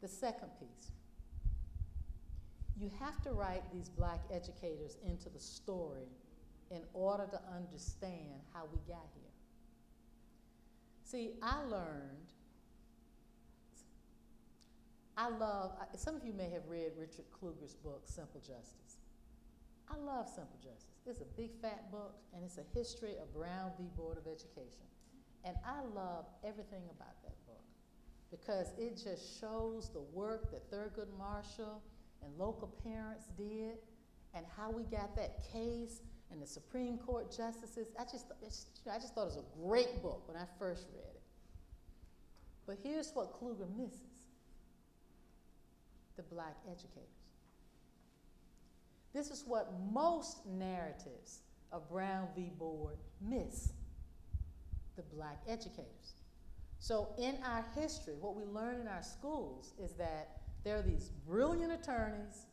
The second piece, you have to write these Black educators into the story in order to understand how we got here. See, some of you may have read Richard Kluger's book, Simple Justice. I love Simple Justice. It's a big fat book, and it's a history of Brown v. Board of Education. And I love everything about that book because it just shows the work that Thurgood Marshall and local parents did and how we got that case and the Supreme Court justices. I just thought it was a great book when I first read it. But here's what Kluger misses: the Black educators. This is what most narratives of Brown v. Board miss: the Black educators. So in our history, what we learn in our schools is that there are these brilliant attorneys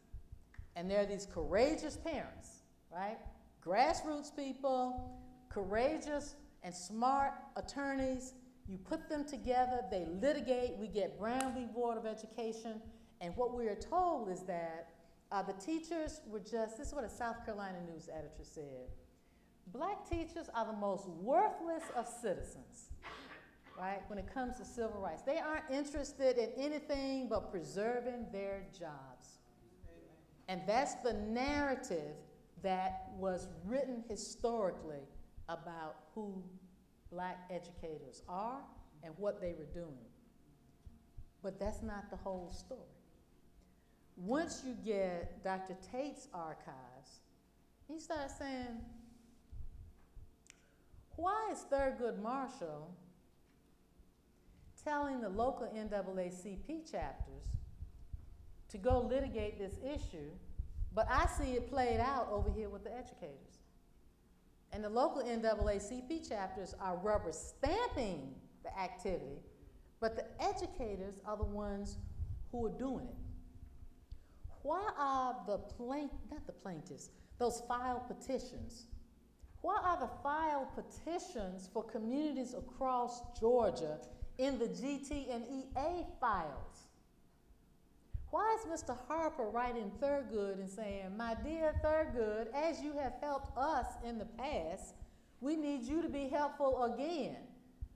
and there are these courageous parents, right? Grassroots people, courageous and smart attorneys. You put them together, they litigate, we get Brown v. Board of Education, and what we are told is that the teachers were just, this is what a South Carolina news editor said: Black teachers are the most worthless of citizens, right, when it comes to civil rights. They aren't interested in anything but preserving their jobs. And that's the narrative that was written historically about who Black educators are and what they were doing. But that's not the whole story. Once you get Dr. Tate's archives, you start saying, why is Thurgood Marshall telling the local NAACP chapters to go litigate this issue, but I see it played out over here with the educators? And the local NAACP chapters are rubber stamping the activity, but the educators are the ones who are doing it. Why are those filed petitions? Why are the filed petitions for communities across Georgia in the GT and EA files? Why is Mr. Harper writing Thurgood and saying, my dear Thurgood, as you have helped us in the past, we need you to be helpful again.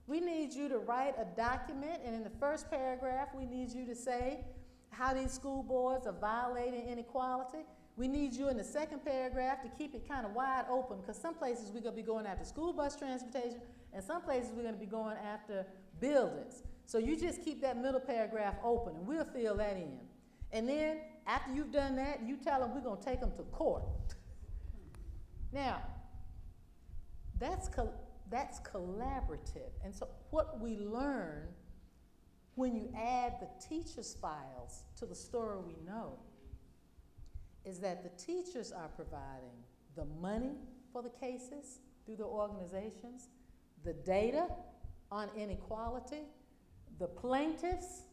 We need you to write a document, and in the first paragraph, we need you to say how these school boards are violating inequality. We need you in the second paragraph to keep it kind of wide open, because some places we're going to be going after school bus transportation, and some places we're going to be going after buildings. So you just keep that middle paragraph open, and we'll fill that in. And then, after you've done that, you tell them we're going to take them to court. Now, that's collaborative. And so what we learn when you add the teacher's files to the story we know is that the teachers are providing the money for the cases through the organizations, the data on inequality, the plaintiffs,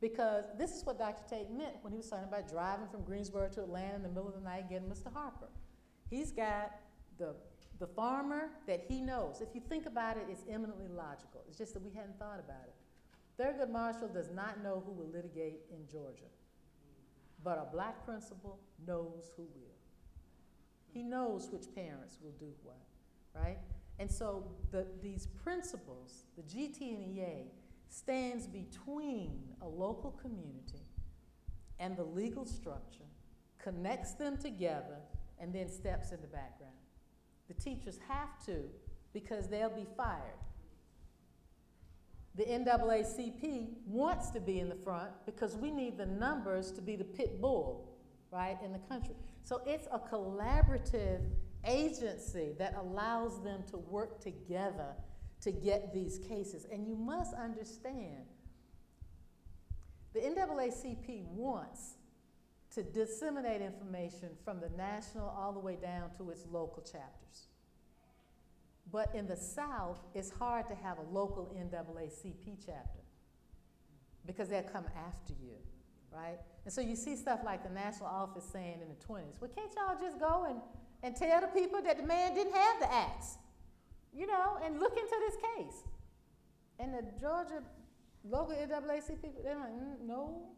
because this is what Dr. Tate meant when he was talking about driving from Greensboro to Atlanta in the middle of the night getting Mr. Harper. He's got the farmer that he knows. If you think about it, it's eminently logical. It's just that we hadn't thought about it. Thurgood Marshall does not know who will litigate in Georgia, but a black principal knows who will. He knows which parents will do what, right? And so these principles, the GT&EA, stands between a local community and the legal structure, connects them together, and then steps in the background. The teachers have to, because they'll be fired. The NAACP wants to be in the front because we need the numbers to be the pit bull, right, in the country. So it's a collaborative agency that allows them to work together to get these cases. And you must understand, the NAACP wants to disseminate information from the national all the way down to its local chapters. But in the South, it's hard to have a local NAACP chapter because they'll come after you, right? And so you see stuff like the national office saying in the 20s, well, can't y'all just go and tell the people that the man didn't have the axe, you know, and look into this case? And the Georgia local NAACP people, they're like, no,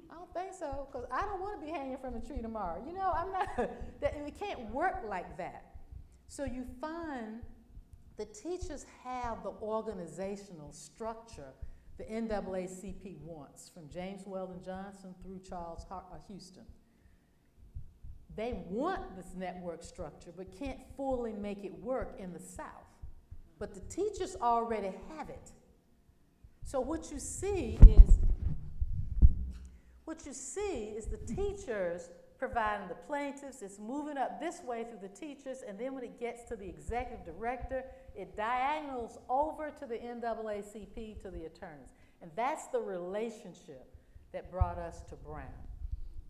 I don't think so, because I don't want to be hanging from a tree tomorrow. You know, I'm not, it can't work like that. So you find the teachers have the organizational structure the NAACP wants, from James Weldon Johnson through Charles Houston. They want this network structure, but can't fully make it work in the South. But the teachers already have it. So what you see is the teachers providing the plaintiffs. It's moving up this way through the teachers, and then when it gets to the executive director, it diagonals over to the NAACP, to the attorneys. And that's the relationship that brought us to Brown.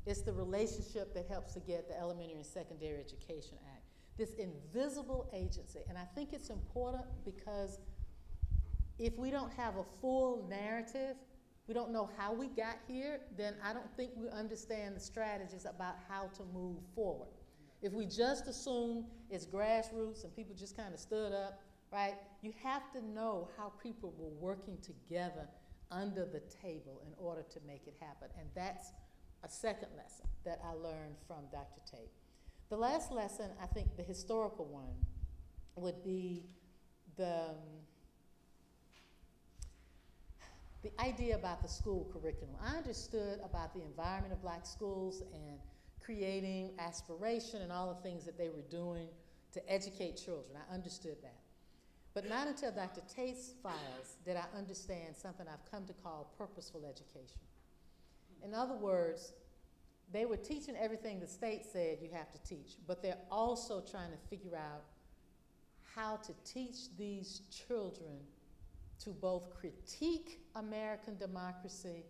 It's the relationship that helps to get the Elementary and Secondary Education Act, this invisible agency. And I think it's important because if we don't have a full narrative, we don't know how we got here, then I don't think we understand the strategies about how to move forward. If we just assume it's grassroots and people just kind of stood up, right, you have to know how people were working together under the table in order to make it happen. And that's a second lesson that I learned from Dr. Tate. The last lesson, I think the historical one, would be the idea about the school curriculum. I understood about the environment of black schools and creating aspiration and all the things that they were doing to educate children. I understood that. But not until Dr. Tate's files did I understand something I've come to call purposeful education. In other words, they were teaching everything the state said you have to teach, but they're also trying to figure out how to teach these children to both critique American democracy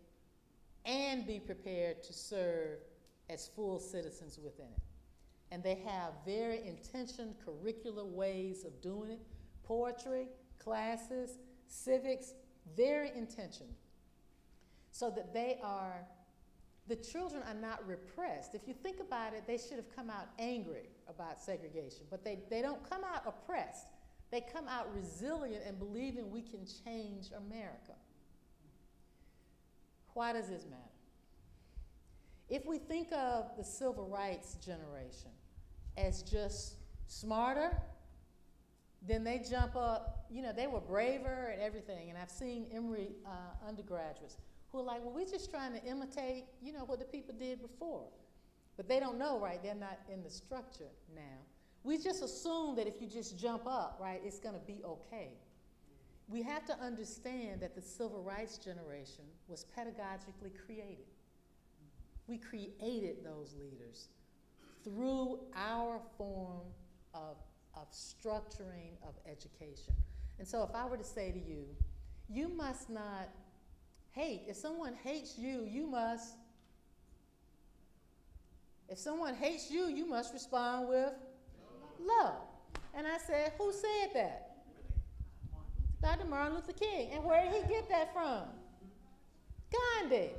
and be prepared to serve as full citizens within it. And they have very intentioned curricular ways of doing it. Poetry, classes, civics, very intentioned. So that the children are not repressed. If you think about it, they should have come out angry about segregation, but they don't come out oppressed. They come out resilient and believing we can change America. Why does this matter? If we think of the civil rights generation as just smarter, then they jump up, you know, they were braver and everything. And I've seen Emory undergraduates who are like, well, we're just trying to imitate, you know, what the people did before. But they don't know, right? They're not in the structure now. We just assume that if you just jump up, right, it's gonna be okay. We have to understand that the civil rights generation was pedagogically created. We created those leaders through our form of structuring of education. And so if I were to say to you, you must not hate. If someone hates you, you must respond with love. And I said, who said that? Dr. Martin Luther King. And where did he get that from? Gandhi.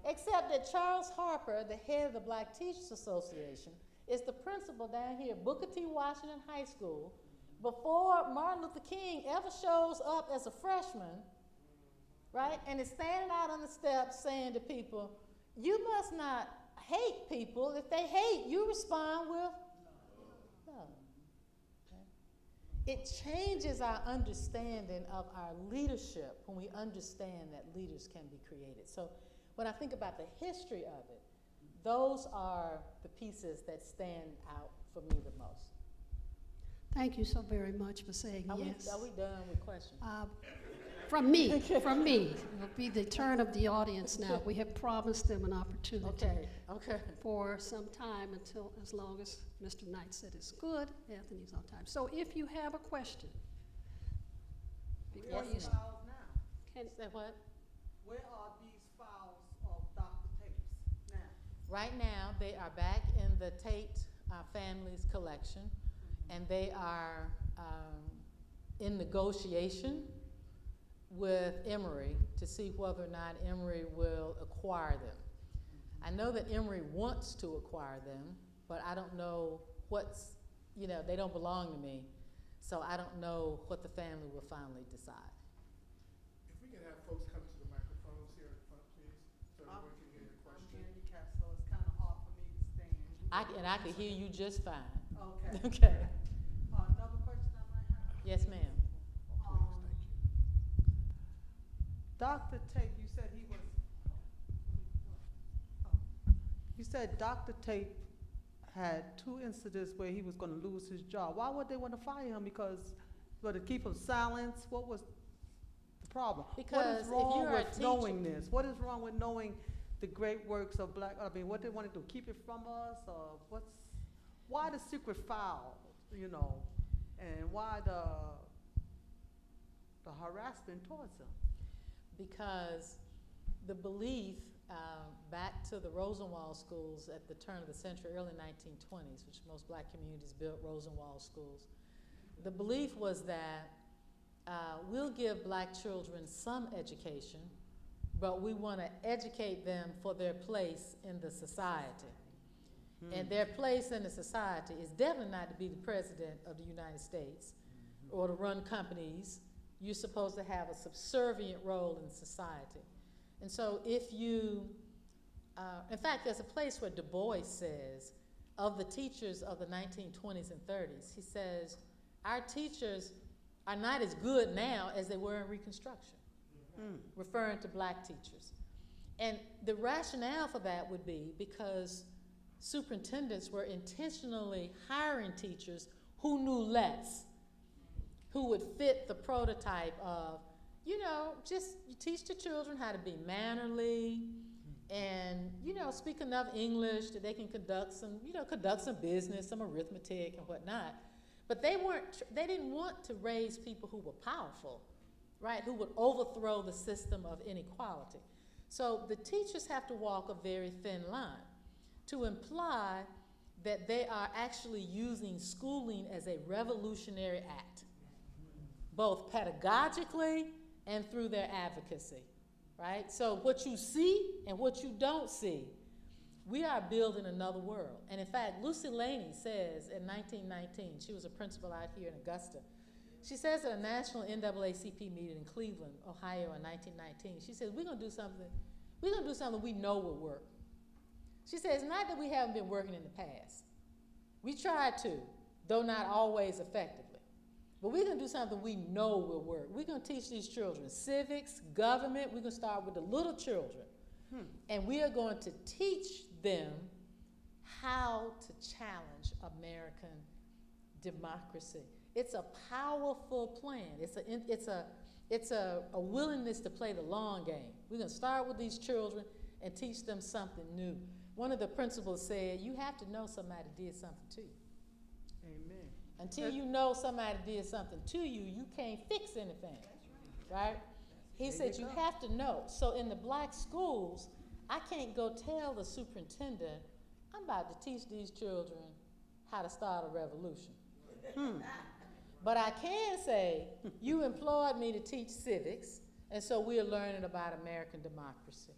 Except that Charles Harper, the head of the Black Teachers Association, is the principal down here at Booker T. Washington High School. Before Martin Luther King ever shows up as a freshman, right, and is standing out on the steps saying to people, you must not hate people. If they hate, you respond with love. Okay? It changes our understanding of our leadership when we understand that leaders can be created. So when I think about the history of it, those are the pieces that stand out for me the most. Thank you so very much for saying yes. Are we done with questions? From me. It'll be the turn of the audience now. We have promised them an opportunity for some time until, as long as Mr. Knight said it's good, Anthony's on time. So if you have a question, before you files now? Say what? Where are these files of Dr. Tate's now? Right now, they are back in the Tate family's collection, and they are in negotiation with Emory to see whether or not Emory will acquire them. I know that Emory wants to acquire them, but I don't know what's, you know, they don't belong to me, so I don't know what the family will finally decide. If we can have folks come to the microphones here at the front, please, so everyone can hear your question. I'm handicapped, so it's kind of hard for me to stand. I can hear you just fine. Okay. Okay. Another question I might have? Yes, ma'am. Dr. Tate, you said he was, you said Dr. Tate had 2 incidents where he was going to lose his job. Why would they want to fire him? Because, to keep him silent? What was the problem? Because what is wrong if you're with a teacher, knowing this? What is wrong with knowing the great works of Black, what they wanted to keep it from us? Or why the secret file, you know, and why the harassment towards him? Because the belief back to the Rosenwald Schools at the turn of the century, early 1920s, which most Black communities built Rosenwald Schools, the belief was that we'll give Black children some education, but we want to educate them for their place in the society. And their place in the society is definitely not to be the president of the United States or to run companies. You're supposed to have a subservient role in society. And so if you, in fact, there's a place where Du Bois says, of the teachers of the 1920s and 30s, he says, our teachers are not as good now as they were in Reconstruction, referring to Black teachers. And the rationale for that would be because superintendents were intentionally hiring teachers who knew less, who would fit the prototype of, you know, just you teach the children how to be mannerly and, you know, speak enough English that they can conduct some business, some arithmetic and whatnot. But they didn't want to raise people who were powerful, right, who would overthrow the system of inequality. So the teachers have to walk a very thin line to imply that they are actually using schooling as a revolutionary act, both pedagogically and through their advocacy, right? So what you see and what you don't see, we are building another world. And in fact, Lucy Laney says in 1919, she was a principal out here in Augusta, she says at a national NAACP meeting in Cleveland, Ohio in 1919, she says, we're gonna do something we know will work. She said, it's not that we haven't been working in the past. We tried to, though not always effectively. But we're going to do something we know will work. We're going to teach these children civics, government. We're going to start with the little children. And we are going to teach them how to challenge American democracy. It's a powerful plan. It's a willingness to play the long game. We're going to start with these children and teach them something new. One of the principals said, you have to know somebody did something to you. Amen. Until you know somebody did something to you, you can't fix anything, right? He said you have to know. So in the black schools, I can't go tell the superintendent, I'm about to teach these children how to start a revolution. But I can say, you employed me to teach civics, and so we're learning about American democracy.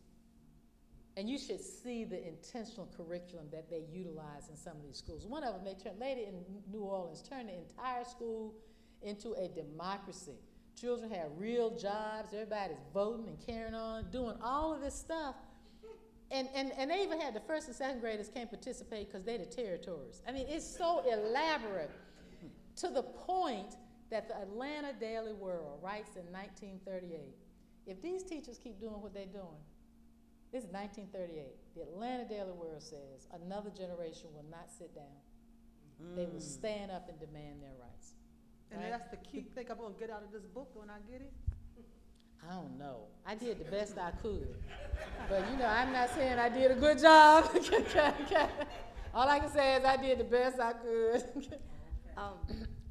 And you should see the intentional curriculum that they utilize in some of these schools. One of them, they turned, lady in New Orleans, turned the entire school into a democracy. Children have real jobs, everybody's voting and carrying on, doing all of this stuff. And they even had the first and second graders can't participate because they're the territories. I mean, it's so elaborate to the point that the Atlanta Daily World writes in 1938, if these teachers keep doing what they're doing, this is 1938, the Atlanta Daily World says another generation will not sit down. They will stand up and demand their rights. And right? that's the key thing I'm gonna get out of this book when I get it? I don't know. I did the best I could. But you know, I'm not saying I did a good job. All I can say is I did the best I could.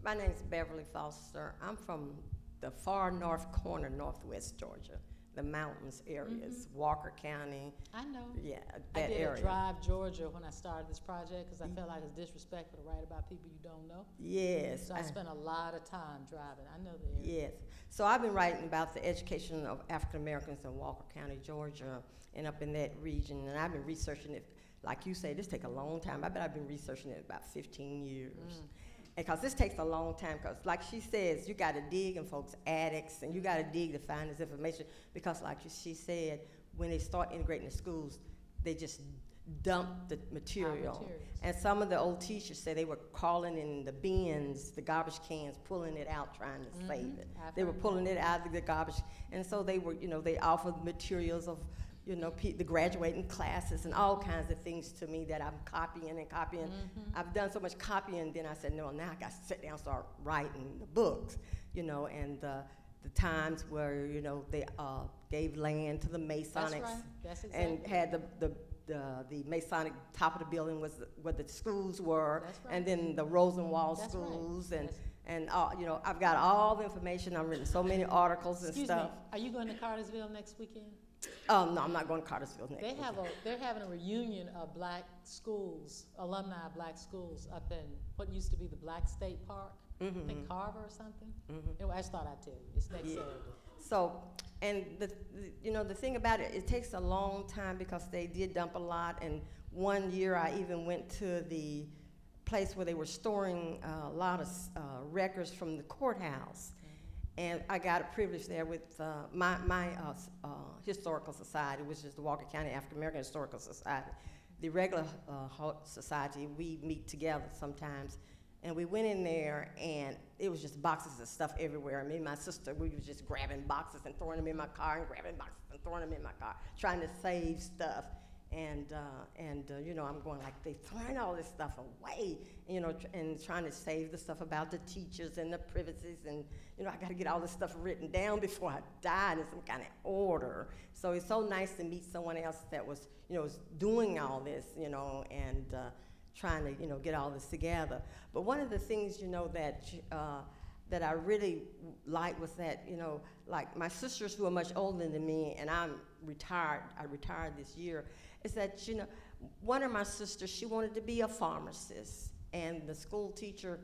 My name's Beverly Foster. I'm from the far north corner, northwest Georgia, the mountains areas, Walker County. I know. Yeah, I that did area. a Drive Georgia when I started this project because I felt like it's disrespectful to write about people you don't know. Yes. So I spent a lot of time driving. I know the area. Yes. So I've been writing about the education of African Americans in Walker County, Georgia, and up in that region. And I've been researching it. Like you say, this takes a long time. I bet I've been researching it about 15 years. Because this takes a long time, because like she says, you got to dig in folks' attics, and you got to dig to find this information, because like she said, when they start integrating the schools, they just dump the material. And some of the old teachers say they were calling in the bins, the garbage cans, pulling it out, trying to save it. They were pulling it out of the garbage, and so they were, you know, they offered materials of, you know, the graduating classes and all kinds of things to me that I'm copying and copying. I've done so much copying, then I said, no, now I got to sit down and start writing the books, you know, and the times where, you know, they gave land to the Masonics. That's right. That's exactly. And had the Masonic top of the building was where the schools were. That's right. And then the Rosenwald Schools. Right. And you know, I've got all the information. I've written so many articles and stuff. Me, are you going to Cartersville next weekend? No, I'm not going to Cartersville next weekend. They're having a reunion of black schools, alumni of black schools up in what used to be the Black State Park, I think Carver or something. Anyway, I just thought I'd tell you. It's next Saturday. So, and you know, the thing about it, it takes a long time because they did dump a lot. And one year I even went to the place where they were storing a lot of records from the courthouse. And I got a privilege there with my historical society, which is the Walker County African American Historical Society. The regular society, we meet together sometimes. And we went in there, and it was just boxes of stuff everywhere. Me and my sister, we was just grabbing boxes and throwing them in my car, and grabbing boxes and throwing them in my car, trying to save stuff. And you know, I'm going like, they throwing all this stuff away, you know, and trying to save the stuff about the teachers and the privacies, and you know, I got to get all this stuff written down before I die in some kind of order. So it's so nice to meet someone else that was, you know, was doing all this, you know, and trying to, you know, get all this together. But one of the things, you know, that I really liked was that, you know, like my sisters who are much older than me, and I'm retired, I retired this year, is that, you know, one of my sisters, she wanted to be a pharmacist, and the school teacher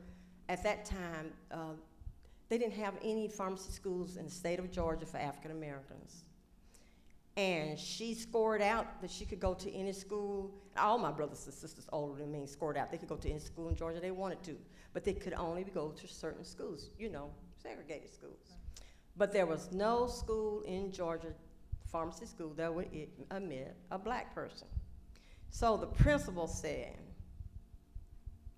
at that time, they didn't have any pharmacy schools in the state of Georgia for African Americans. And she scored out that she could go to any school. All my brothers and sisters older than me scored out they could go to any school in Georgia they wanted to, but they could only go to certain schools, you know, segregated schools. But there was no school in Georgia, pharmacy school, that would admit a black person. So the principal said,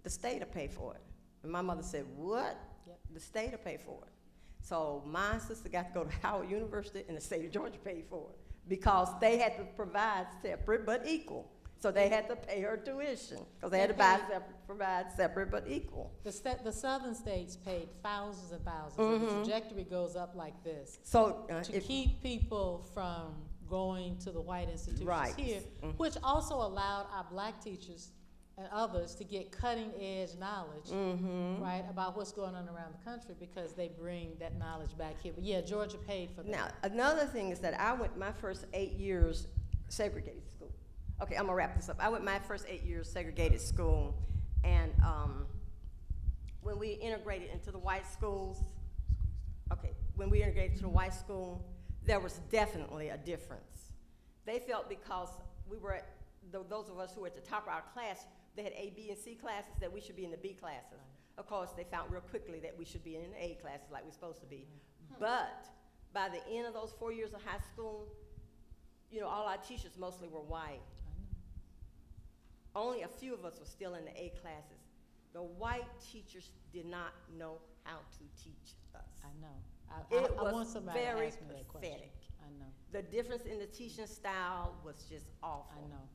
the state will pay for it. And my mother said, what? Yep. The state will pay for it. So my sister got to go to Howard University, and the state of Georgia paid for it because they had to provide separate but equal. So they had to pay her tuition because they had to provide separate but equal. The southern states paid thousands and thousands. And the trajectory goes up like this. So To keep people from going to the white institutions Right. here, which also allowed our black teachers and others to get cutting edge knowledge, right, about what's going on around the country because they bring that knowledge back here. But yeah, Georgia paid for that. Now, another thing is that I went my first 8 years segregated school. Okay, I'm gonna wrap this up. I went my first 8 years segregated school, and when we integrated into the white schools, there was definitely a difference. They felt because we were at, those of us who were at the top of our class, they had A, B, and C classes, that we should be in the B classes. Right. Of course, they found real quickly that we should be in the A classes like we're supposed to be. But by the end of those 4 years of high school, you know, all our teachers mostly were white. Only a few of us were still in the A classes. The white teachers did not know how to teach us. I know. It I want was somebody to very ask me that question. pathetic. I know. The difference in the teaching style was just awful. I know.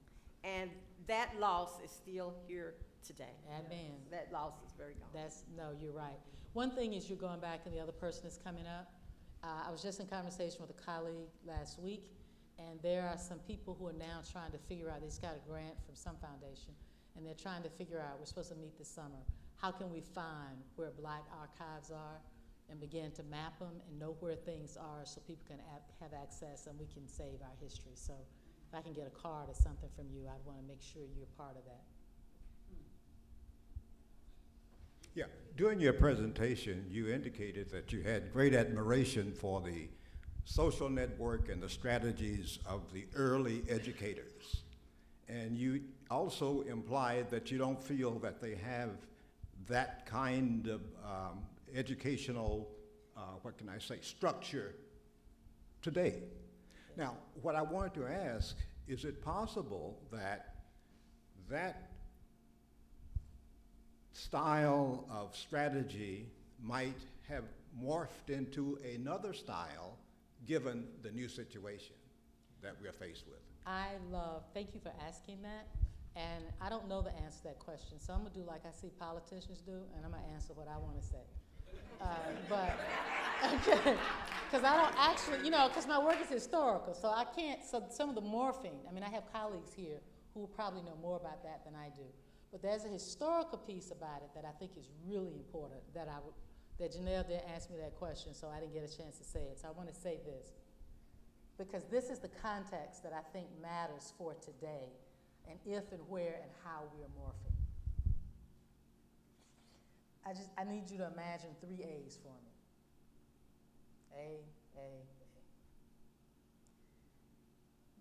And that loss is still here today. Amen. That loss is very gone. No, you're right. One thing is you're going back and the other person is coming up. I was just in conversation with a colleague last week, and there are some people who are now trying to figure out, they just got a grant from some foundation, and they're trying to figure out, we're supposed to meet this summer, how can we find where black archives are and begin to map them and know where things are so people can have access and we can save our history. So if I can get a card or something from you, I'd want to make sure you're part of that. Yeah, during your presentation, you indicated that you had great admiration for the social network and the strategies of the early educators. And you also implied that you don't feel that they have that kind of educational, structure today. Now, what I wanted to ask, is it possible that that style of strategy might have morphed into another style given the new situation that we're faced with? Thank you for asking that. And I don't know the answer to that question, so I'm gonna do like I see politicians do, and I'm gonna answer what I wanna say. Because I don't actually, because my work is historical, so I can't, so some of the morphing, I have colleagues here who will probably know more about that than I do. But there's a historical piece about it that I think is really important, that Janelle didn't ask me that question, so I didn't get a chance to say it. So I want to say this, because this is the context that I think matters for today, and if and where and how we're morphing. I need you to imagine 3 A's for me. A.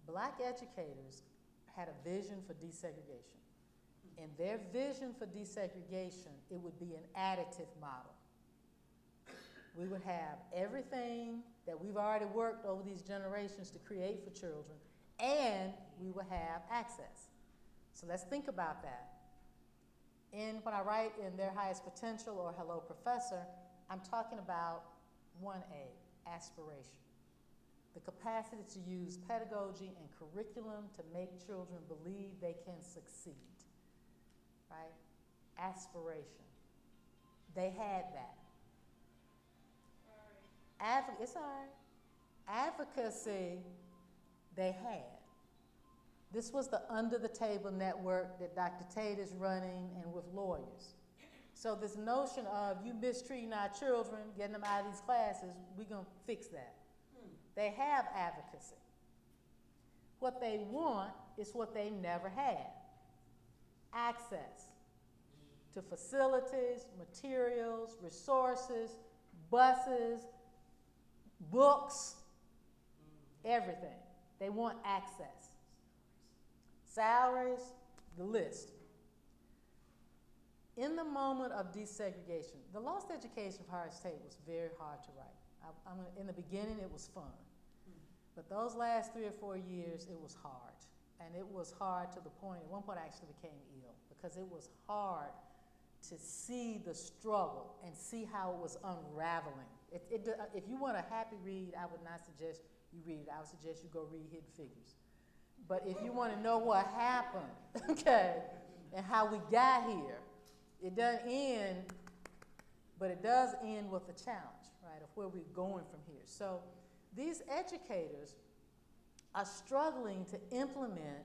Black educators had a vision for desegregation. In their vision for desegregation, it would be an additive model. We would have everything that we've already worked over these generations to create for children, and we would have access. So let's think about that. When I write in Their Highest Potential or Hello Professor, I'm talking about 1A, aspiration. The capacity to use pedagogy and curriculum to make children believe they can succeed, right? Aspiration. They had that. It's all right. Advocacy, they had. This was the under-the-table network that Dr. Tate is running and with lawyers. So this notion of you mistreating our children, getting them out of these classes, we're going to fix that. They have advocacy. What they want is what they never had. Access to facilities, materials, resources, buses, books, everything. They want access. Salaries, the list. In the moment of desegregation, the lost education of Horace Tate was very hard to write. In the beginning, it was fun. But those last 3 or 4 years, it was hard. And it was hard to the point, at one point I actually became ill, because it was hard to see the struggle and see how it was unraveling. If you want a happy read, I would not suggest you read it. I would suggest you go read Hidden Figures. But if you want to know what happened, okay, and how we got here, it doesn't end, but it does end with a challenge, right, of where we're going from here. So these educators are struggling to implement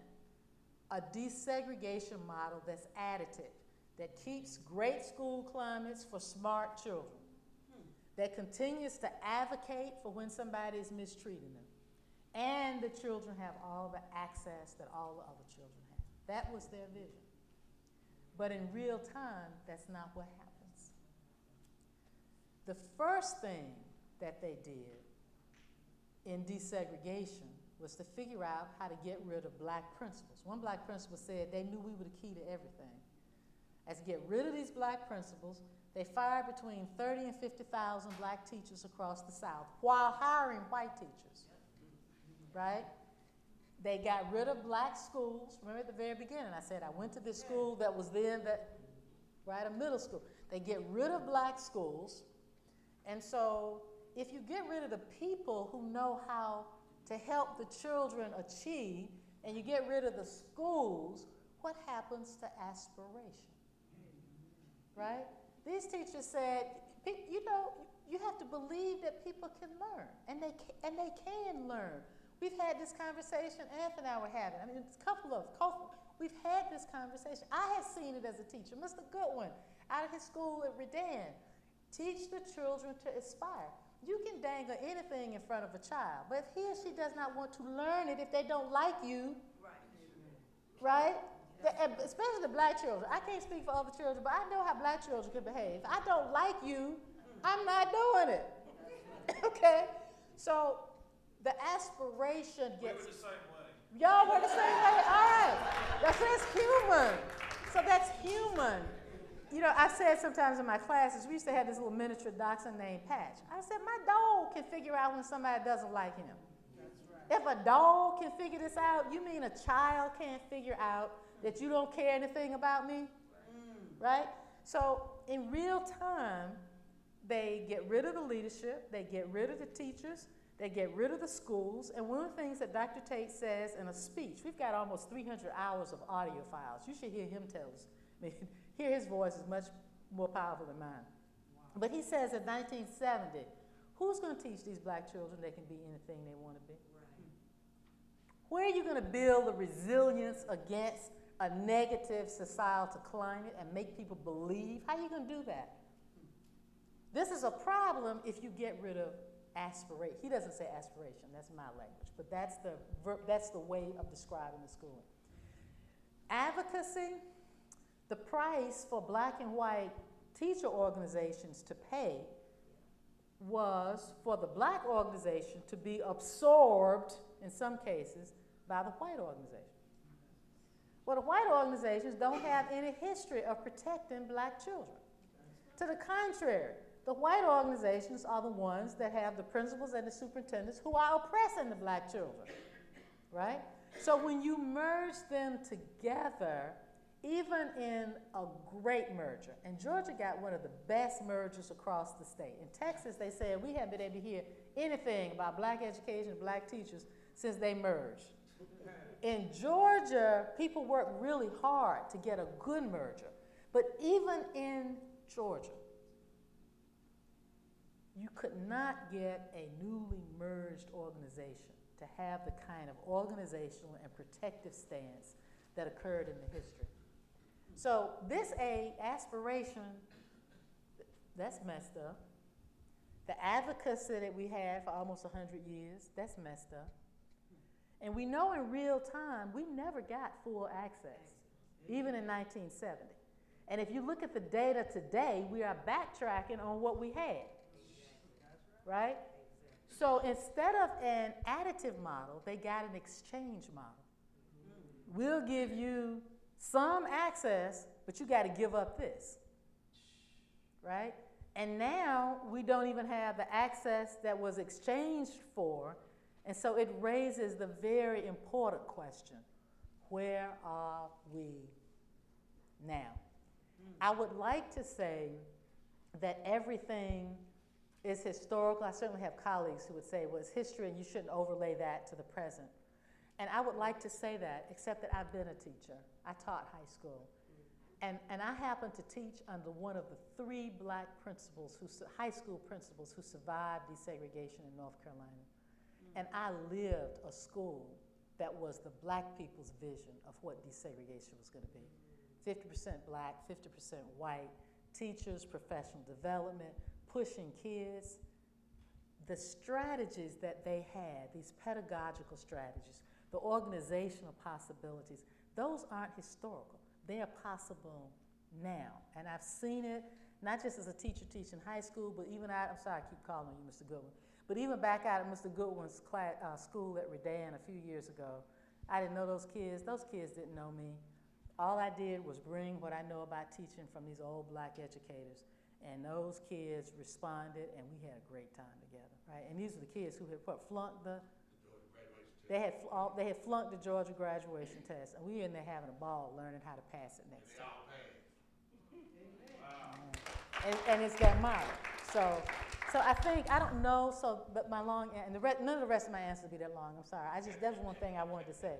a desegregation model that's additive, that keeps great school climates for smart children, that continues to advocate for when somebody is mistreating them, and the children have all the access that all the other children have. That was their vision. But in real time, that's not what happens. The first thing that they did in desegregation was to figure out how to get rid of black principals. One black principal said they knew we were the key to everything. As to get rid of these black principals, they fired between 30 and 50,000 black teachers across the South while hiring white teachers, right? They got rid of black schools. Remember at the very beginning, I said I went to this school that was then, right, a middle school. They get rid of black schools. And so if you get rid of the people who know how to help the children achieve, and you get rid of the schools, what happens to aspiration? Right? These teachers said, you know, you have to believe that people can learn, and they can learn. We've had this conversation, Anthony and I were having. I mean, it's a couple of us. We've had this conversation. I had seen it as a teacher. Mr. Goodwin, out of his school at Redan, teach the children to aspire. You can dangle anything in front of a child, but if he or she does not want to learn it, if they don't like you, right? Especially the black children. I can't speak for other children, but I know how black children can behave. If I don't like you, I'm not doing it. Okay? So the aspiration gets... We were the same way. Y'all were the same way? All right. That's human. So that's human. You know, I said sometimes in my classes, we used to have this little miniature dachshund named Patch. I said, my dog can figure out when somebody doesn't like him. That's right. If a dog can figure this out, you mean a child can't figure out that you don't care anything about me? Right? So in real time, they get rid of the leadership, they get rid of the teachers, they get rid of the schools, and one of the things that Dr. Tate says in a speech, we've got almost 300 hours of audio files. You should hear him tell us. I mean, hear his voice is much more powerful than mine. Wow. But he says in 1970, who's going to teach these black children they can be anything they want to be? Right. Where are you going to build the resilience against a negative societal climate and make people believe? How are you going to do that? This is a problem if you get rid of aspiration. He doesn't say aspiration, that's my language, but that's the way of describing the schooling. Advocacy, the price for black and white teacher organizations to pay was for the black organization to be absorbed, in some cases, by the white organization. Well, the white organizations don't have any history of protecting black children. To the contrary, the white organizations are the ones that have the principals and the superintendents who are oppressing the black children, right? So when you merge them together, even in a great merger, and Georgia got one of the best mergers across the state. In Texas, they said we haven't been able to hear anything about black education and black teachers since they merged. In Georgia, people worked really hard to get a good merger. But even in Georgia, you could not get a newly merged organization to have the kind of organizational and protective stance that occurred in the history. So this aspiration, that's messed up. The advocacy that we had for almost 100 years, that's messed up. And we know in real time, we never got full access, even in 1970. And if you look at the data today, we are backtracking on what we had, right? So instead of an additive model, they got an exchange model. We'll give you some access, but you got to give up this, right? And now we don't even have the access that was exchanged for, and so it raises the very important question. where are we now? I would like to say that everything is historical. I certainly have colleagues who would say, well, it's history and you shouldn't overlay that to the present. And I would like to say that, except that I've been a teacher. I taught high school. And I happen to teach under one of the 3 black principals, high school principals who survived desegregation in North Carolina. And I lived a school that was the black people's vision of what desegregation was going to be. 50% black, 50% white, teachers, professional development, pushing kids. The strategies that they had, these pedagogical strategies, the organizational possibilities, those aren't historical. They are possible now. And I've seen it, not just as a teacher teaching high school, but even I'm sorry I keep calling you Mr. Goodwin, but even back out at Mr. Goodwin's school at Redan a few years ago, I didn't know those kids didn't know me. All I did was bring what I know about teaching from these old black educators, and those kids responded, and we had a great time together, right? And these were the kids who had flunked they had flunked the Georgia graduation test, and we were in there having a ball learning how to pass it next time. Wow. And it's that model. So I think, I don't know, but my none of the rest of my answers will be that long, I'm sorry. That was one thing I wanted to say.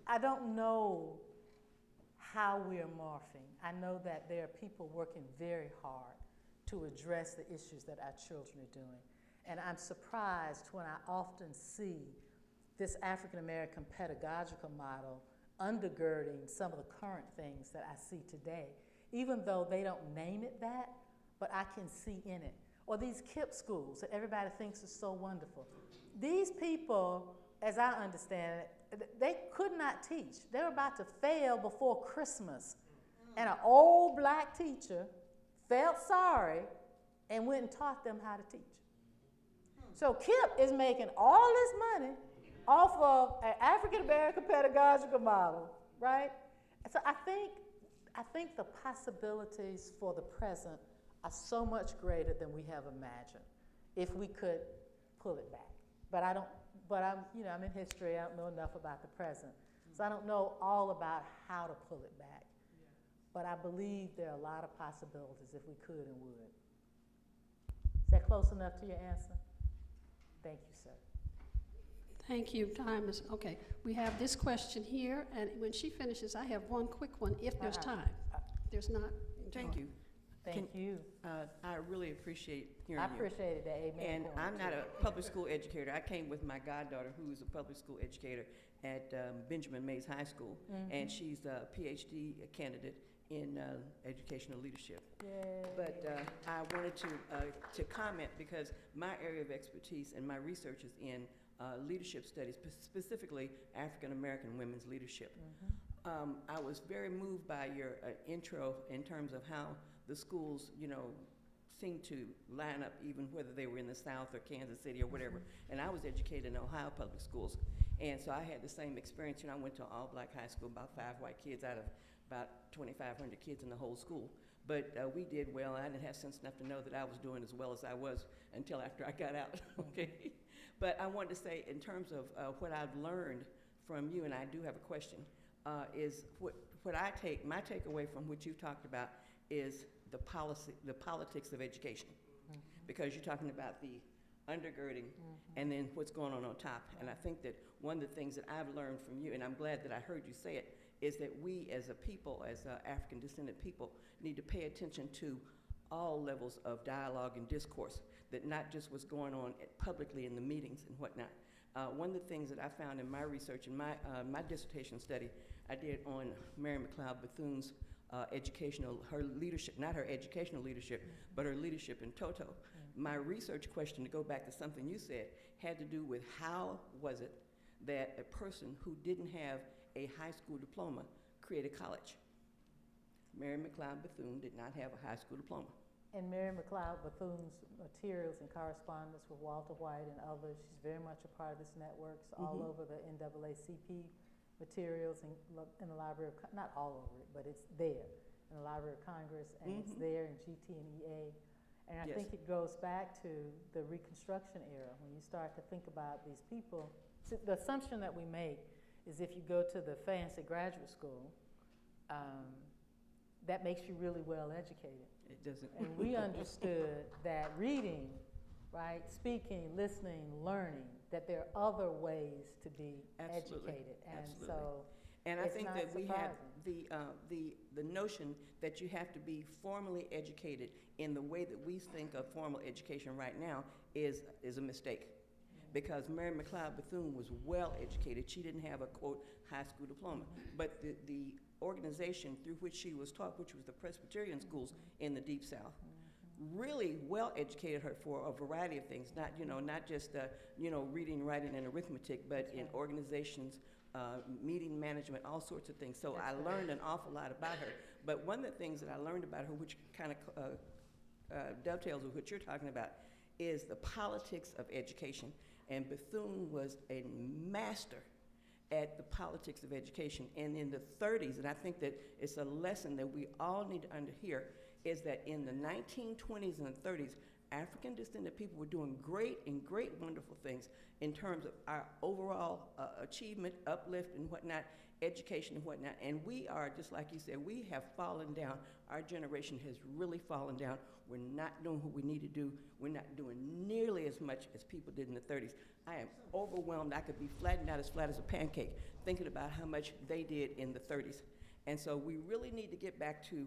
I don't know how we are morphing. I know that there are people working very hard to address the issues that our children are doing. And I'm surprised when I often see this African-American pedagogical model undergirding some of the current things that I see today, even though they don't name it that, but I can see in it. Or these KIPP schools that everybody thinks is so wonderful. These people, as I understand it, they could not teach. They were about to fail before Christmas. And an old black teacher felt sorry and went and taught them how to teach. So KIPP is making all this money off of an African-American pedagogical model, right? So I think the possibilities for the present are so much greater than we have imagined if we could pull it back. But I'm in history, I don't know enough about the present. So I don't know all about how to pull it back. But I believe there are a lot of possibilities if we could and would. Is that close enough to your answer? Thank you, sir. Thank you. Time is, okay. We have this question here, and when she finishes, I have one quick one, if there's time. There's not. Thank you. Thank you. I really appreciate hearing I you. appreciated that. Amen. And I'm not a public school educator. I came with my goddaughter, who's a public school educator at Benjamin Mays High School, and she's a PhD candidate in educational leadership. Yay. But I wanted to comment because my area of expertise and my research is in leadership studies, specifically African American women's leadership. I was very moved by your intro in terms of how the schools, seem to line up even whether they were in the South or Kansas City or whatever. And I was educated in Ohio public schools. And so I had the same experience. I went to an all-black high school, about 5 white kids out of about 2,500 kids in the whole school. But we did well. I didn't have sense enough to know that I was doing as well as I was until after I got out, okay? But I wanted to say, in terms of what I've learned from you, and I do have a question, is my takeaway from what you've talked about is the politics of education. Because you're talking about the undergirding and then what's going on top. And I think that one of the things that I've learned from you, and I'm glad that I heard you say it, is that we as a people, as African descendant people, need to pay attention to all levels of dialogue and discourse, that not just what's going on publicly in the meetings and whatnot. One of the things that I found in my research, in my dissertation study, I did on Mary McLeod Bethune's her leadership, not her educational leadership, but her leadership in toto. My research question, to go back to something you said, had to do with how was it that a person who didn't have a high school diploma created college? Mary McLeod Bethune did not have a high school diploma. And Mary McLeod Bethune's materials and correspondence with Walter White and others, she's very much a part of this network. It's all over the NAACP materials in the Library of, not all over it, but it's there in the Library of Congress, and it's there in GT and EA. And I think it goes back to the Reconstruction era when you start to think about these people. So the assumption that we make is if you go to the fancy graduate school, that makes you really well educated. It doesn't. And we understood that reading, right, speaking, listening, learning, that there are other ways to be Absolutely. educated. And Absolutely. so And I it's think not that we have surprising. the notion that you have to be formally educated in the way that we think of formal education right now is a mistake. Because Mary McLeod Bethune was well educated. She didn't have a, quote, high school diploma. But the organization through which she was taught, which was the Presbyterian schools in the Deep South, really well educated her for a variety of things, not just reading, writing, and arithmetic, but in organizations, meeting management, all sorts of things. So I learned an awful lot about her. But one of the things that I learned about her, which kind of dovetails with what you're talking about, is the politics of education. And Bethune was a master at the politics of education. And in the 30s, and I think that it's a lesson that we all need to hear, is that in the 1920s and the 30s, African descended people were doing great, wonderful things in terms of our overall achievement, uplift, and whatnot, education and whatnot. And we are, just like you said, we have fallen down. Our generation has really fallen down. We're not doing what we need to do. We're not doing nearly as much as people did in the 30s. I am overwhelmed. I could be flattened out as flat as a pancake thinking about how much they did in the 30s. And so we really need to get back to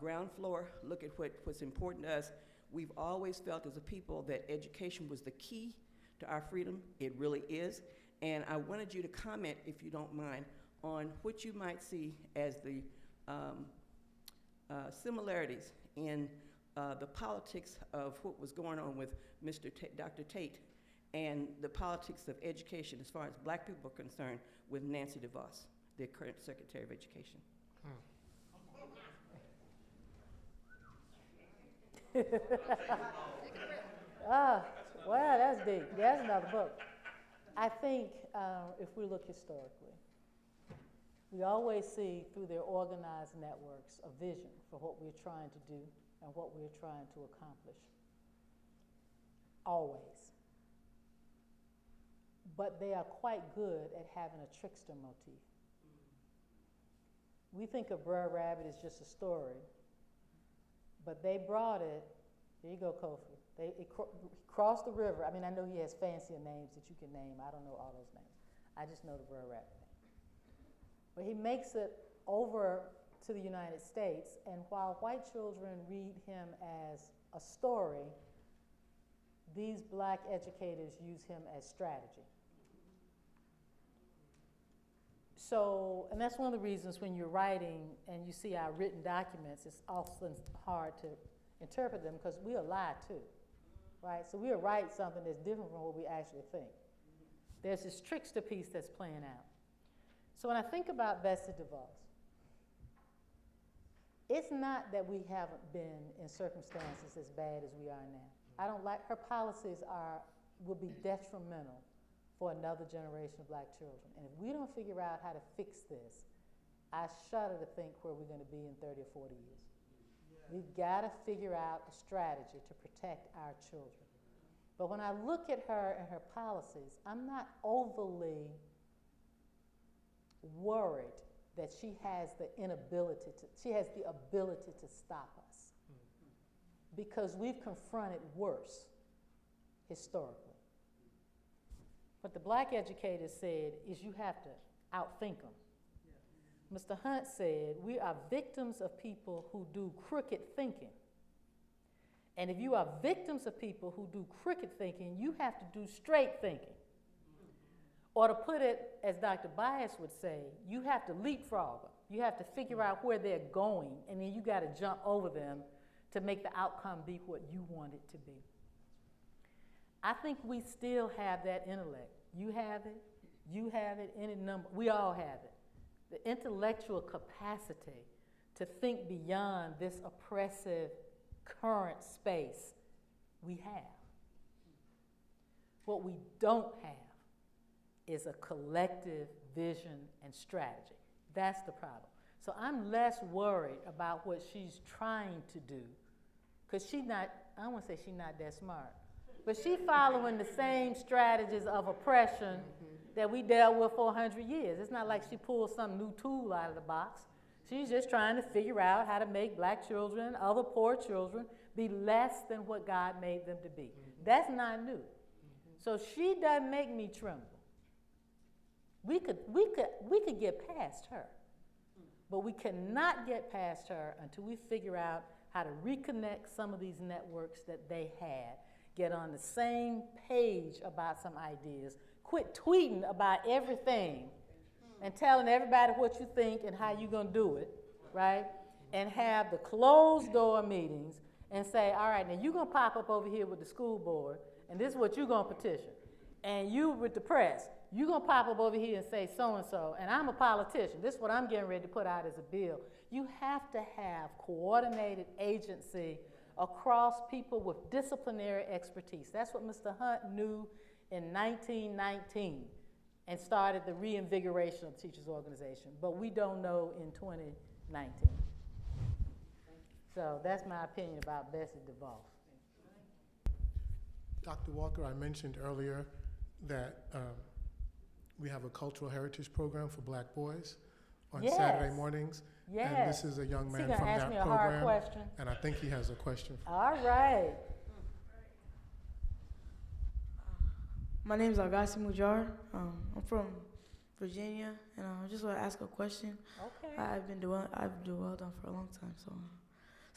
ground floor, look at what's important to us. We've always felt as a people that education was the key to our freedom. It really is. And I wanted you to comment, if you don't mind, on what you might see as the similarities in the politics of what was going on with Dr. Tate and the politics of education as far as black people are concerned with Nancy DeVos, the current Secretary of Education. Well, that's deep. That's another book. I think if we look historically, we always see through their organized networks a vision for what we're trying to do and what we're trying to accomplish. Always. But they are quite good at having a trickster motif. We think of Brer Rabbit as just a story, but they brought it, there you go, Kofi. He crossed the river. I mean, I know he has fancier names that you can name. I don't know all those names. I just know the Brer Rabbit name. But he makes it over to the United States, and while white children read him as a story, these black educators use him as strategy. So, and that's one of the reasons when you're writing and you see our written documents, it's often hard to interpret them because we lie too, right? So we'll write something that's different from what we actually think. There's this trickster piece that's playing out. So when I think about Betsy DeVos, it's not that we haven't been in circumstances as bad as we are now. I don't like, her policies will be detrimental for another generation of black children. And if we don't figure out how to fix this, I shudder to think where we're going to be in 30 or 40 years. We've got to figure out a strategy to protect our children. But when I look at her and her policies, I'm not overly worried that she has the ability to stop us. Because we've confronted worse historically. What the black educators said is you have to outthink them. Mr. Hunt said, we are victims of people who do crooked thinking. And if you are victims of people who do crooked thinking, you have to do straight thinking. Or to put it, as Dr. Bois would say, you have to leapfrog them. You have to figure out where they're going, and then you got to jump over them to make the outcome be what you want it to be. I think we still have that intellect. You have it, any number, we all have it. The intellectual capacity to think beyond this oppressive current space, we have. What we don't have is a collective vision and strategy. That's the problem. So I'm less worried about what she's trying to do, because she's not, I don't want to say she's not that smart, but she's following the same strategies of oppression that we dealt with for 100 years. It's not like she pulled some new tool out of the box. She's just trying to figure out how to make black children, other poor children, be less than what God made them to be. That's not new. So she doesn't make me tremble. We could get past her, but we cannot get past her until we figure out how to reconnect some of these networks that they had, get on the same page about some ideas, quit tweeting about everything and telling everybody what you think and how you're going to do it, right? And have the closed door meetings and say, all right, now you're going to pop up over here with the school board, and this is what you're going to petition. And you with the press, you're going to pop up over here and say so-and-so, and I'm a politician. This is what I'm getting ready to put out as a bill. You have to have coordinated agency across people with disciplinary expertise. That's what Mr. Hunt knew in 1919 and started the reinvigoration of the teachers' organization, but we don't know in 2019. So that's my opinion about Bessie DeVos. Dr. Walker, I mentioned earlier that we have a cultural heritage program for black boys on Saturday mornings. Yes. And this is a young man gonna from ask that me a program. hard question? And I think he has a question for All right. My name is Agassi Mujar. I'm from Virginia, and I just want to ask a question. Okay. I've been doing Weldon for a long time,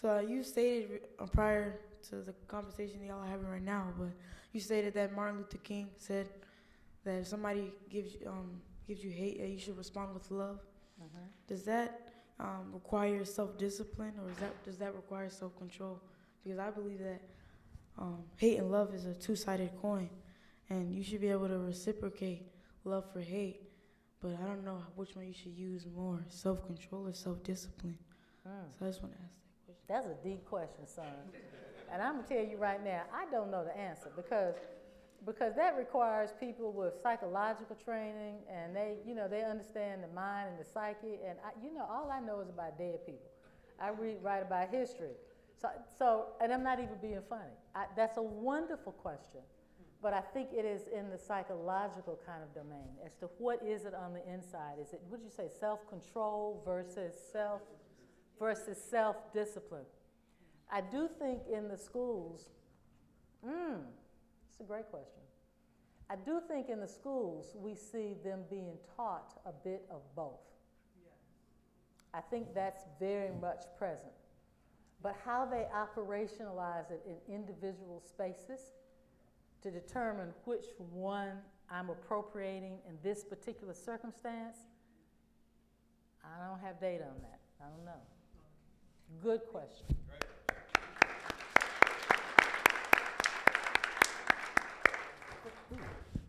so you stated prior to the conversation y'all are having right now, but you stated that Martin Luther King said that if somebody gives you hate, you should respond with love. Mm-hmm. Does that require self-discipline, or does that require self-control? Because I believe that hate and love is a two-sided coin, and you should be able to reciprocate love for hate. But I don't know which one you should use more, self-control or self-discipline. So I just want to ask that question. That's a deep question, son. And I'm gonna tell you right now, I don't know the answer because that requires people with psychological training, and they understand the mind and the psyche. And all I know is about dead people. I write about history. So, and I'm not even being funny. That's a wonderful question, but I think it is in the psychological kind of domain as to what is it on the inside. Is it, would you say, self-control versus self-discipline? I do think in the schools, it's a great question. I do think in the schools we see them being taught a bit of both. I think that's very much present. But how they operationalize it in individual spaces to determine which one I'm appropriating in this particular circumstance, I don't have data on that. I don't know. Good question.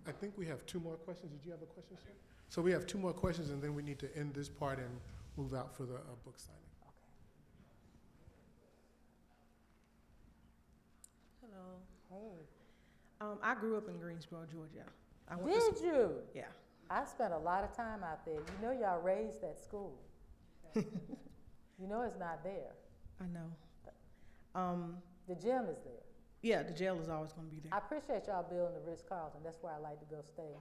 I think we have two more questions. Did you have a question, sir? So we have two more questions, and then we need to end this part and move out for the book signing. Hello. Hey. I grew up in Greensboro, Georgia. Did you? Yeah. I spent a lot of time out there. You know y'all raised that school. You know it's not there. I know. The gym is there. Yeah, the jail is always going to be there. I appreciate y'all building the Ritz-Carlton. That's where I like to go stay.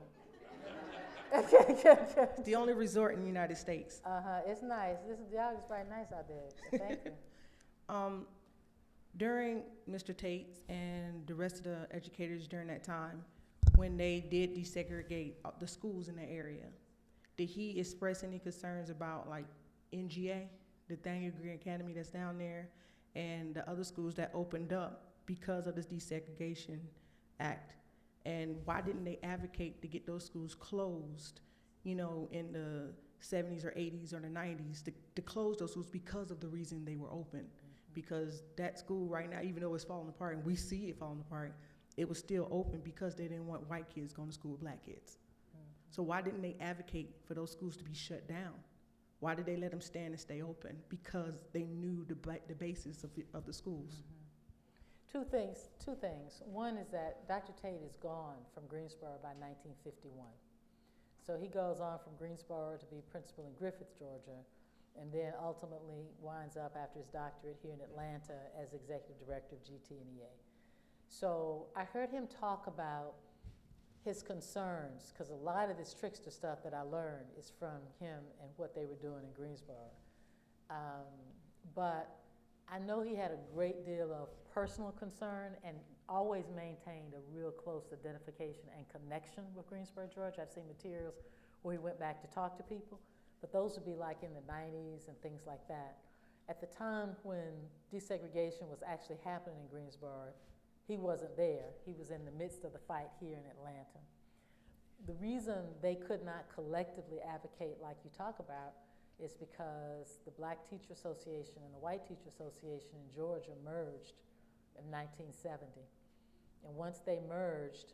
It's the only resort in the United States. It's nice. Y'all is right nice out there. Thank you. During Mr. Tate and the rest of the educators during that time, when they did desegregate the schools in the area, did he express any concerns about like NGA, the Daniel Green Academy that's down there, and the other schools that opened up because of this desegregation act? And why didn't they advocate to get those schools closed, in the 70s or 80s or the 90s, to close those schools because of the reason they were open? Because that school right now, even though it's falling apart, and we see it falling apart, it was still open because they didn't want white kids going to school with black kids. So why didn't they advocate for those schools to be shut down? Why did they let them stand and stay open? Because they knew the basis of the schools. Two things. One is that Dr. Tate is gone from Greensboro by 1951. So he goes on from Greensboro to be principal in Griffith, Georgia, and then ultimately winds up after his doctorate here in Atlanta as executive director of GT&EA. So I heard him talk about his concerns, because a lot of this trickster stuff that I learned is from him and what they were doing in Greensboro. But I know he had a great deal of personal concern and always maintained a real close identification and connection with Greensboro, Georgia. I've seen materials where he went back to talk to people, but those would be like in the 90s and things like that. At the time when desegregation was actually happening in Greensboro, he wasn't there. He was in the midst of the fight here in Atlanta. The reason they could not collectively advocate like you talk about is because the Black Teacher Association and the White Teacher Association in Georgia merged in 1970. And once they merged,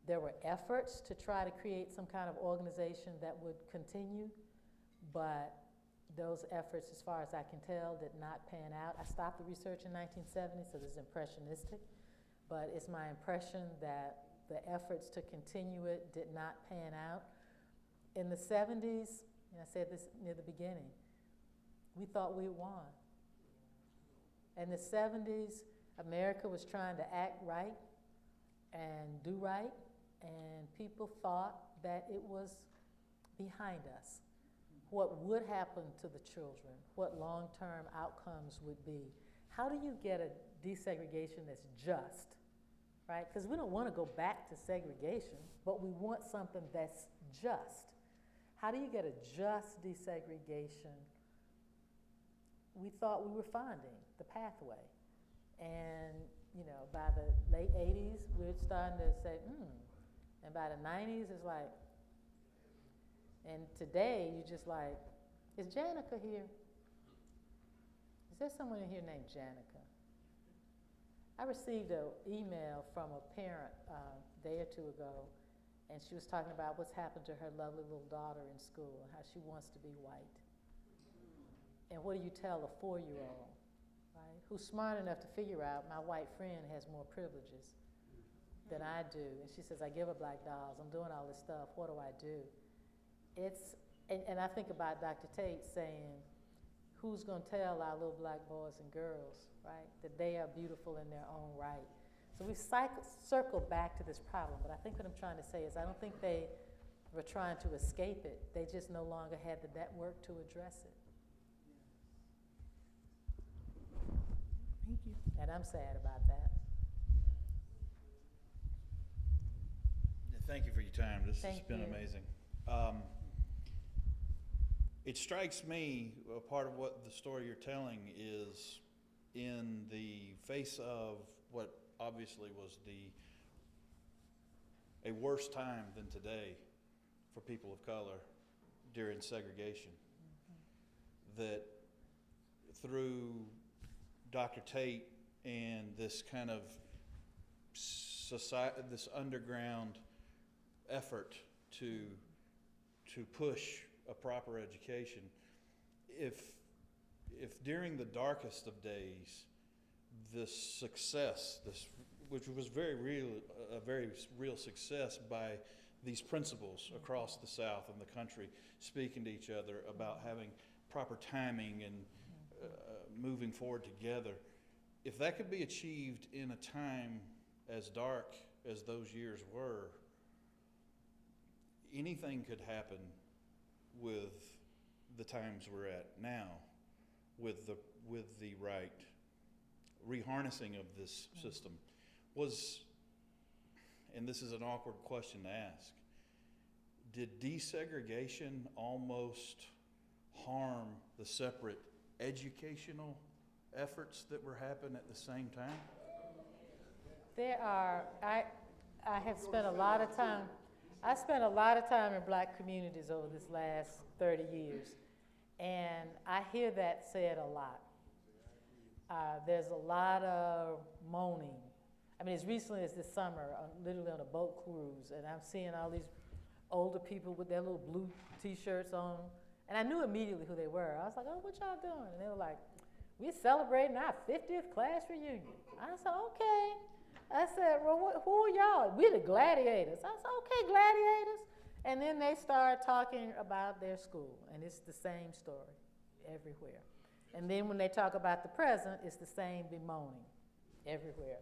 there were efforts to try to create some kind of organization that would continue, but those efforts, as far as I can tell, did not pan out. I stopped the research in 1970, so this is impressionistic, but it's my impression that the efforts to continue it did not pan out. In the 70s, and I said this near the beginning, we thought we won. In the 70s, America was trying to act right and do right, and people thought that it was behind us. What would happen to the children, what long-term outcomes would be. How do you get a desegregation that's just, right? Because we don't want to go back to segregation, but we want something that's just. How do you get a just desegregation? We thought we were finding the pathway. And, you know, by the late 80s, we're starting to say, And by the 90s, it's like, and today, you're just like, is Janica here? Is there someone in here named Janica? I received an email from a parent a day or two ago, and she was talking about what's happened to her lovely little daughter in school and how she wants to be white. And what do you tell a 4-year-old, right, who's smart enough to figure out my white friend has more privileges than I do? And she says, I give her black dolls, I'm doing all this stuff, what do I do? And I think about Dr. Tate saying, who's going to tell our little black boys and girls, right, that they are beautiful in their own right? So we circle back to this problem, but I think what I'm trying to say is I don't think they were trying to escape it. They just no longer had the network to address it. Thank you. And I'm sad about that. Thank you for your time. This has been you. amazing. It strikes me, a part of what the story you're telling is in the face of what obviously was a worse time than today for people of color during segregation. That through Dr. Tate and this kind of society, this underground effort to push a proper education, if during the darkest of days, this success, which was a very real success by these principals across the South and the country, speaking to each other about having proper timing and moving forward together, if that could be achieved in a time as dark as those years were, anything could happen with the times we're at now, with the right reharnessing of this system. And this is an awkward question to ask, did desegregation almost harm the separate educational efforts that were happening at the same time? I have spent a lot of time, I spent a lot of time in black communities over this last 30 years, and I hear that said a lot. There's a lot of moaning. I mean, as recently as this summer, I'm literally on a boat cruise, and I'm seeing all these older people with their little blue t-shirts on, and I knew immediately who they were. I was like, oh, what y'all doing? And they were like, we're celebrating our 50th class reunion. I said, okay. I said, well, who are y'all? We're the gladiators. I said, okay, gladiators. And then they started talking about their school, and it's the same story everywhere. And then when they talk about the present, it's the same bemoaning everywhere.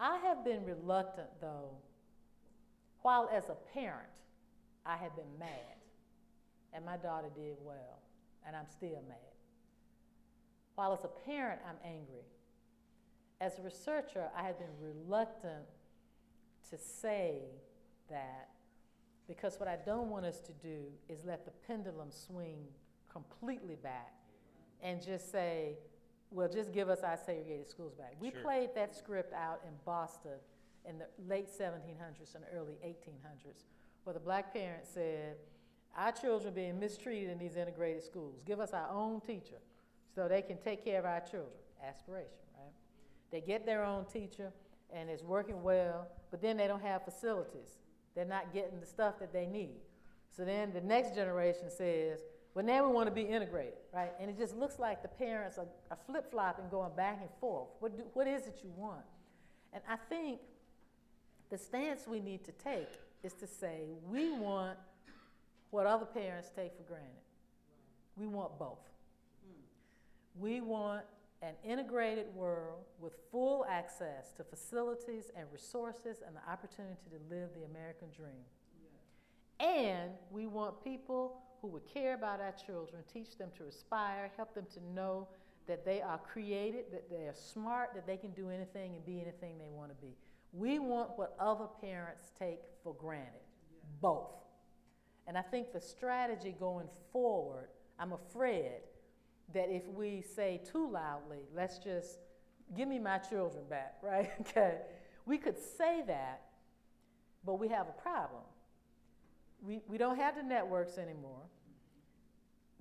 I have been reluctant, though. while as a parent, I have been mad, and my daughter did well, and I'm still mad. While as a parent, I'm angry. As a researcher, I have been reluctant to say that, because what I don't want us to do is let the pendulum swing completely back and just say, well, just give us our segregated schools back. We played that script out in Boston in the late 1700s and early 1800s, where the black parents said, our children are being mistreated in these integrated schools. Give us our own teacher so they can take care of our children. Aspiration, right? They get their own teacher, and it's working well, but then they don't have facilities. They're not getting the stuff that they need. So then the next generation says, well, now we want to be integrated, right? And it just looks like the parents are flip-flopping, going back and forth. What is it you want? And I think the stance we need to take is to say, we want what other parents take for granted. We want both. We want an integrated world with full access to facilities and resources and the opportunity to live the American dream. And we want people who would care about our children, teach them to aspire, help them to know that they are created, that they are smart, that they can do anything and be anything they want to be. We want what other parents take for granted, both. And I think the strategy going forward, I'm afraid that if we say too loudly, let's just give me my children back, right? Okay. We could say that, but we have a problem. We don't have the networks anymore.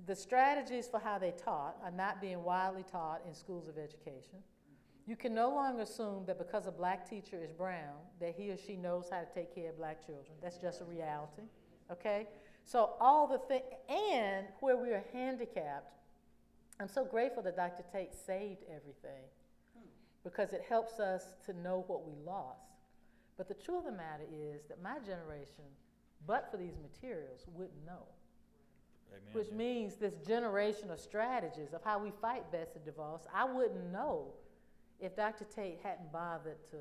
The strategies for how they taught are not being widely taught in schools of education. You can no longer assume that because a black teacher is brown, that he or she knows how to take care of black children. That's just a reality, okay? So all the things, and where we are handicapped, I'm so grateful that Dr. Tate saved everything, because it helps us to know what we lost. But the truth of the matter is that my generation, but for these materials, wouldn't know. Amen. Which means this generation of strategies of how we fight vested divorce, I wouldn't know if Dr. Tate hadn't bothered to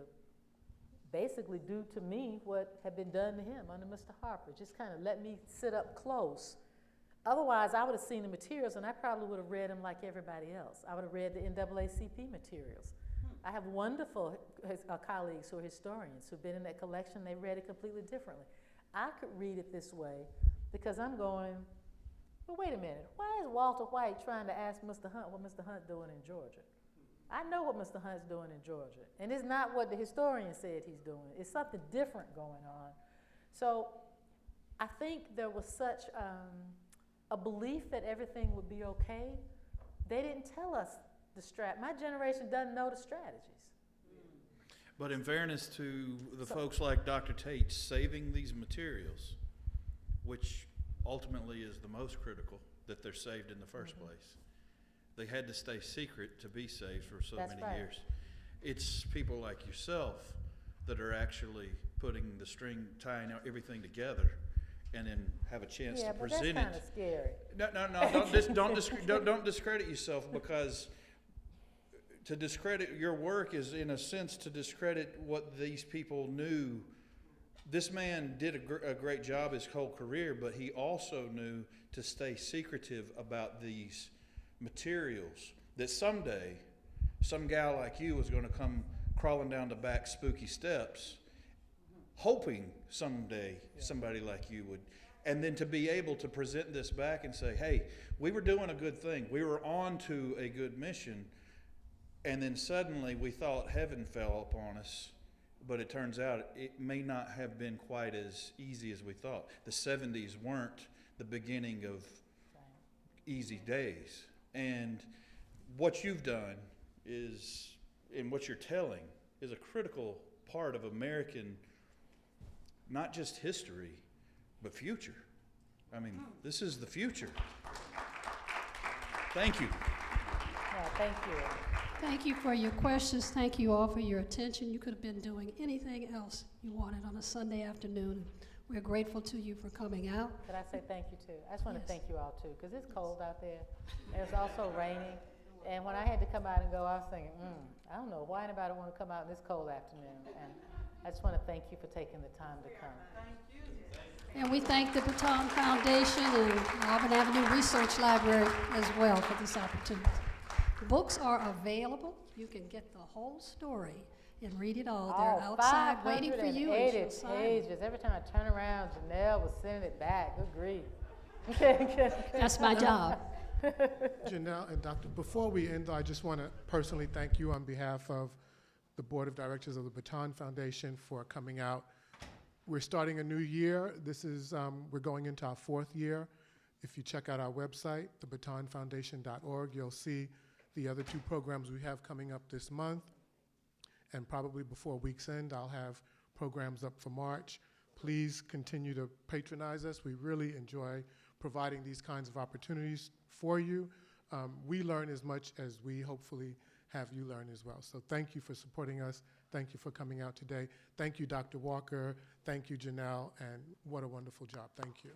basically do to me what had been done to him under Mr. Harper. Just kind of let me sit up close. Otherwise, I would have seen the materials, and I probably would have read them like everybody else. I would have read the NAACP materials. I have wonderful colleagues who are historians who've been in that collection. They read it completely differently. I could read it this way because I'm going, well, wait a minute. Why is Walter White trying to ask Mr. Hunt what Mr. Hunt's doing in Georgia? I know what Mr. Hunt's doing in Georgia, and it's not what the historian said he's doing. It's something different going on. So I think there was such a belief that everything would be okay. They didn't tell us the my generation doesn't know the strategies. But in fairness to the folks like Dr. Tate saving these materials, which ultimately is the most critical, that they're saved in the first place. They had to stay secret to be saved for so many years. It's people like yourself that are actually putting the string, tying everything together, and then have a chance to present it. Yeah, but that's kind No, of scary. don't discredit yourself, because to discredit your work is, in a sense, to discredit what these people knew. This man did a great job his whole career, but he also knew to stay secretive about these materials, that someday some gal like you was going to come crawling down the back spooky steps, hoping someday somebody like you would, and then to be able to present this back and say, hey, we were doing a good thing, we were on to a good mission, and then suddenly we thought heaven fell upon us, but it turns out it may not have been quite as easy as we thought. The 70s weren't the beginning of easy days. And what you've done is, and what you're telling, is a critical part of American, not just history, but future. I mean, this is the future. Thank you. Yeah, thank you. Thank you for your questions. Thank you all for your attention. You could have been doing anything else you wanted on a Sunday afternoon. We're grateful to you for coming out. Could I say thank you too? I just want to thank you all too, because it's cold out there. And it's also raining. And when I had to come out and go, I was thinking, I don't know why anybody want to come out in this cold afternoon. I just want to thank you for taking the time to come. And we thank the Baton Foundation and Auburn Avenue Research Library as well for this opportunity. The books are available. You can get the whole story and read it all. They're outside waiting for you. And she'll 580 sign pages. Every time I turn around, Janelle was sending it back. Good grief. That's my job. Janelle and Dr., before we end, I just want to personally thank you on behalf of the Board of Directors of the Baton Foundation for coming out. We're starting a new year. This is, we're going into our 4th year. If you check out our website, thebatonfoundation.org, you'll see the other 2 programs we have coming up this month. And probably before week's end, I'll have programs up for March. Please continue to patronize us. We really enjoy providing these kinds of opportunities for you. We learn as much as we hopefully have you learn as well. So thank you for supporting us. Thank you for coming out today. Thank you, Dr. Walker. Thank you, Janelle, and what a wonderful job. Thank you.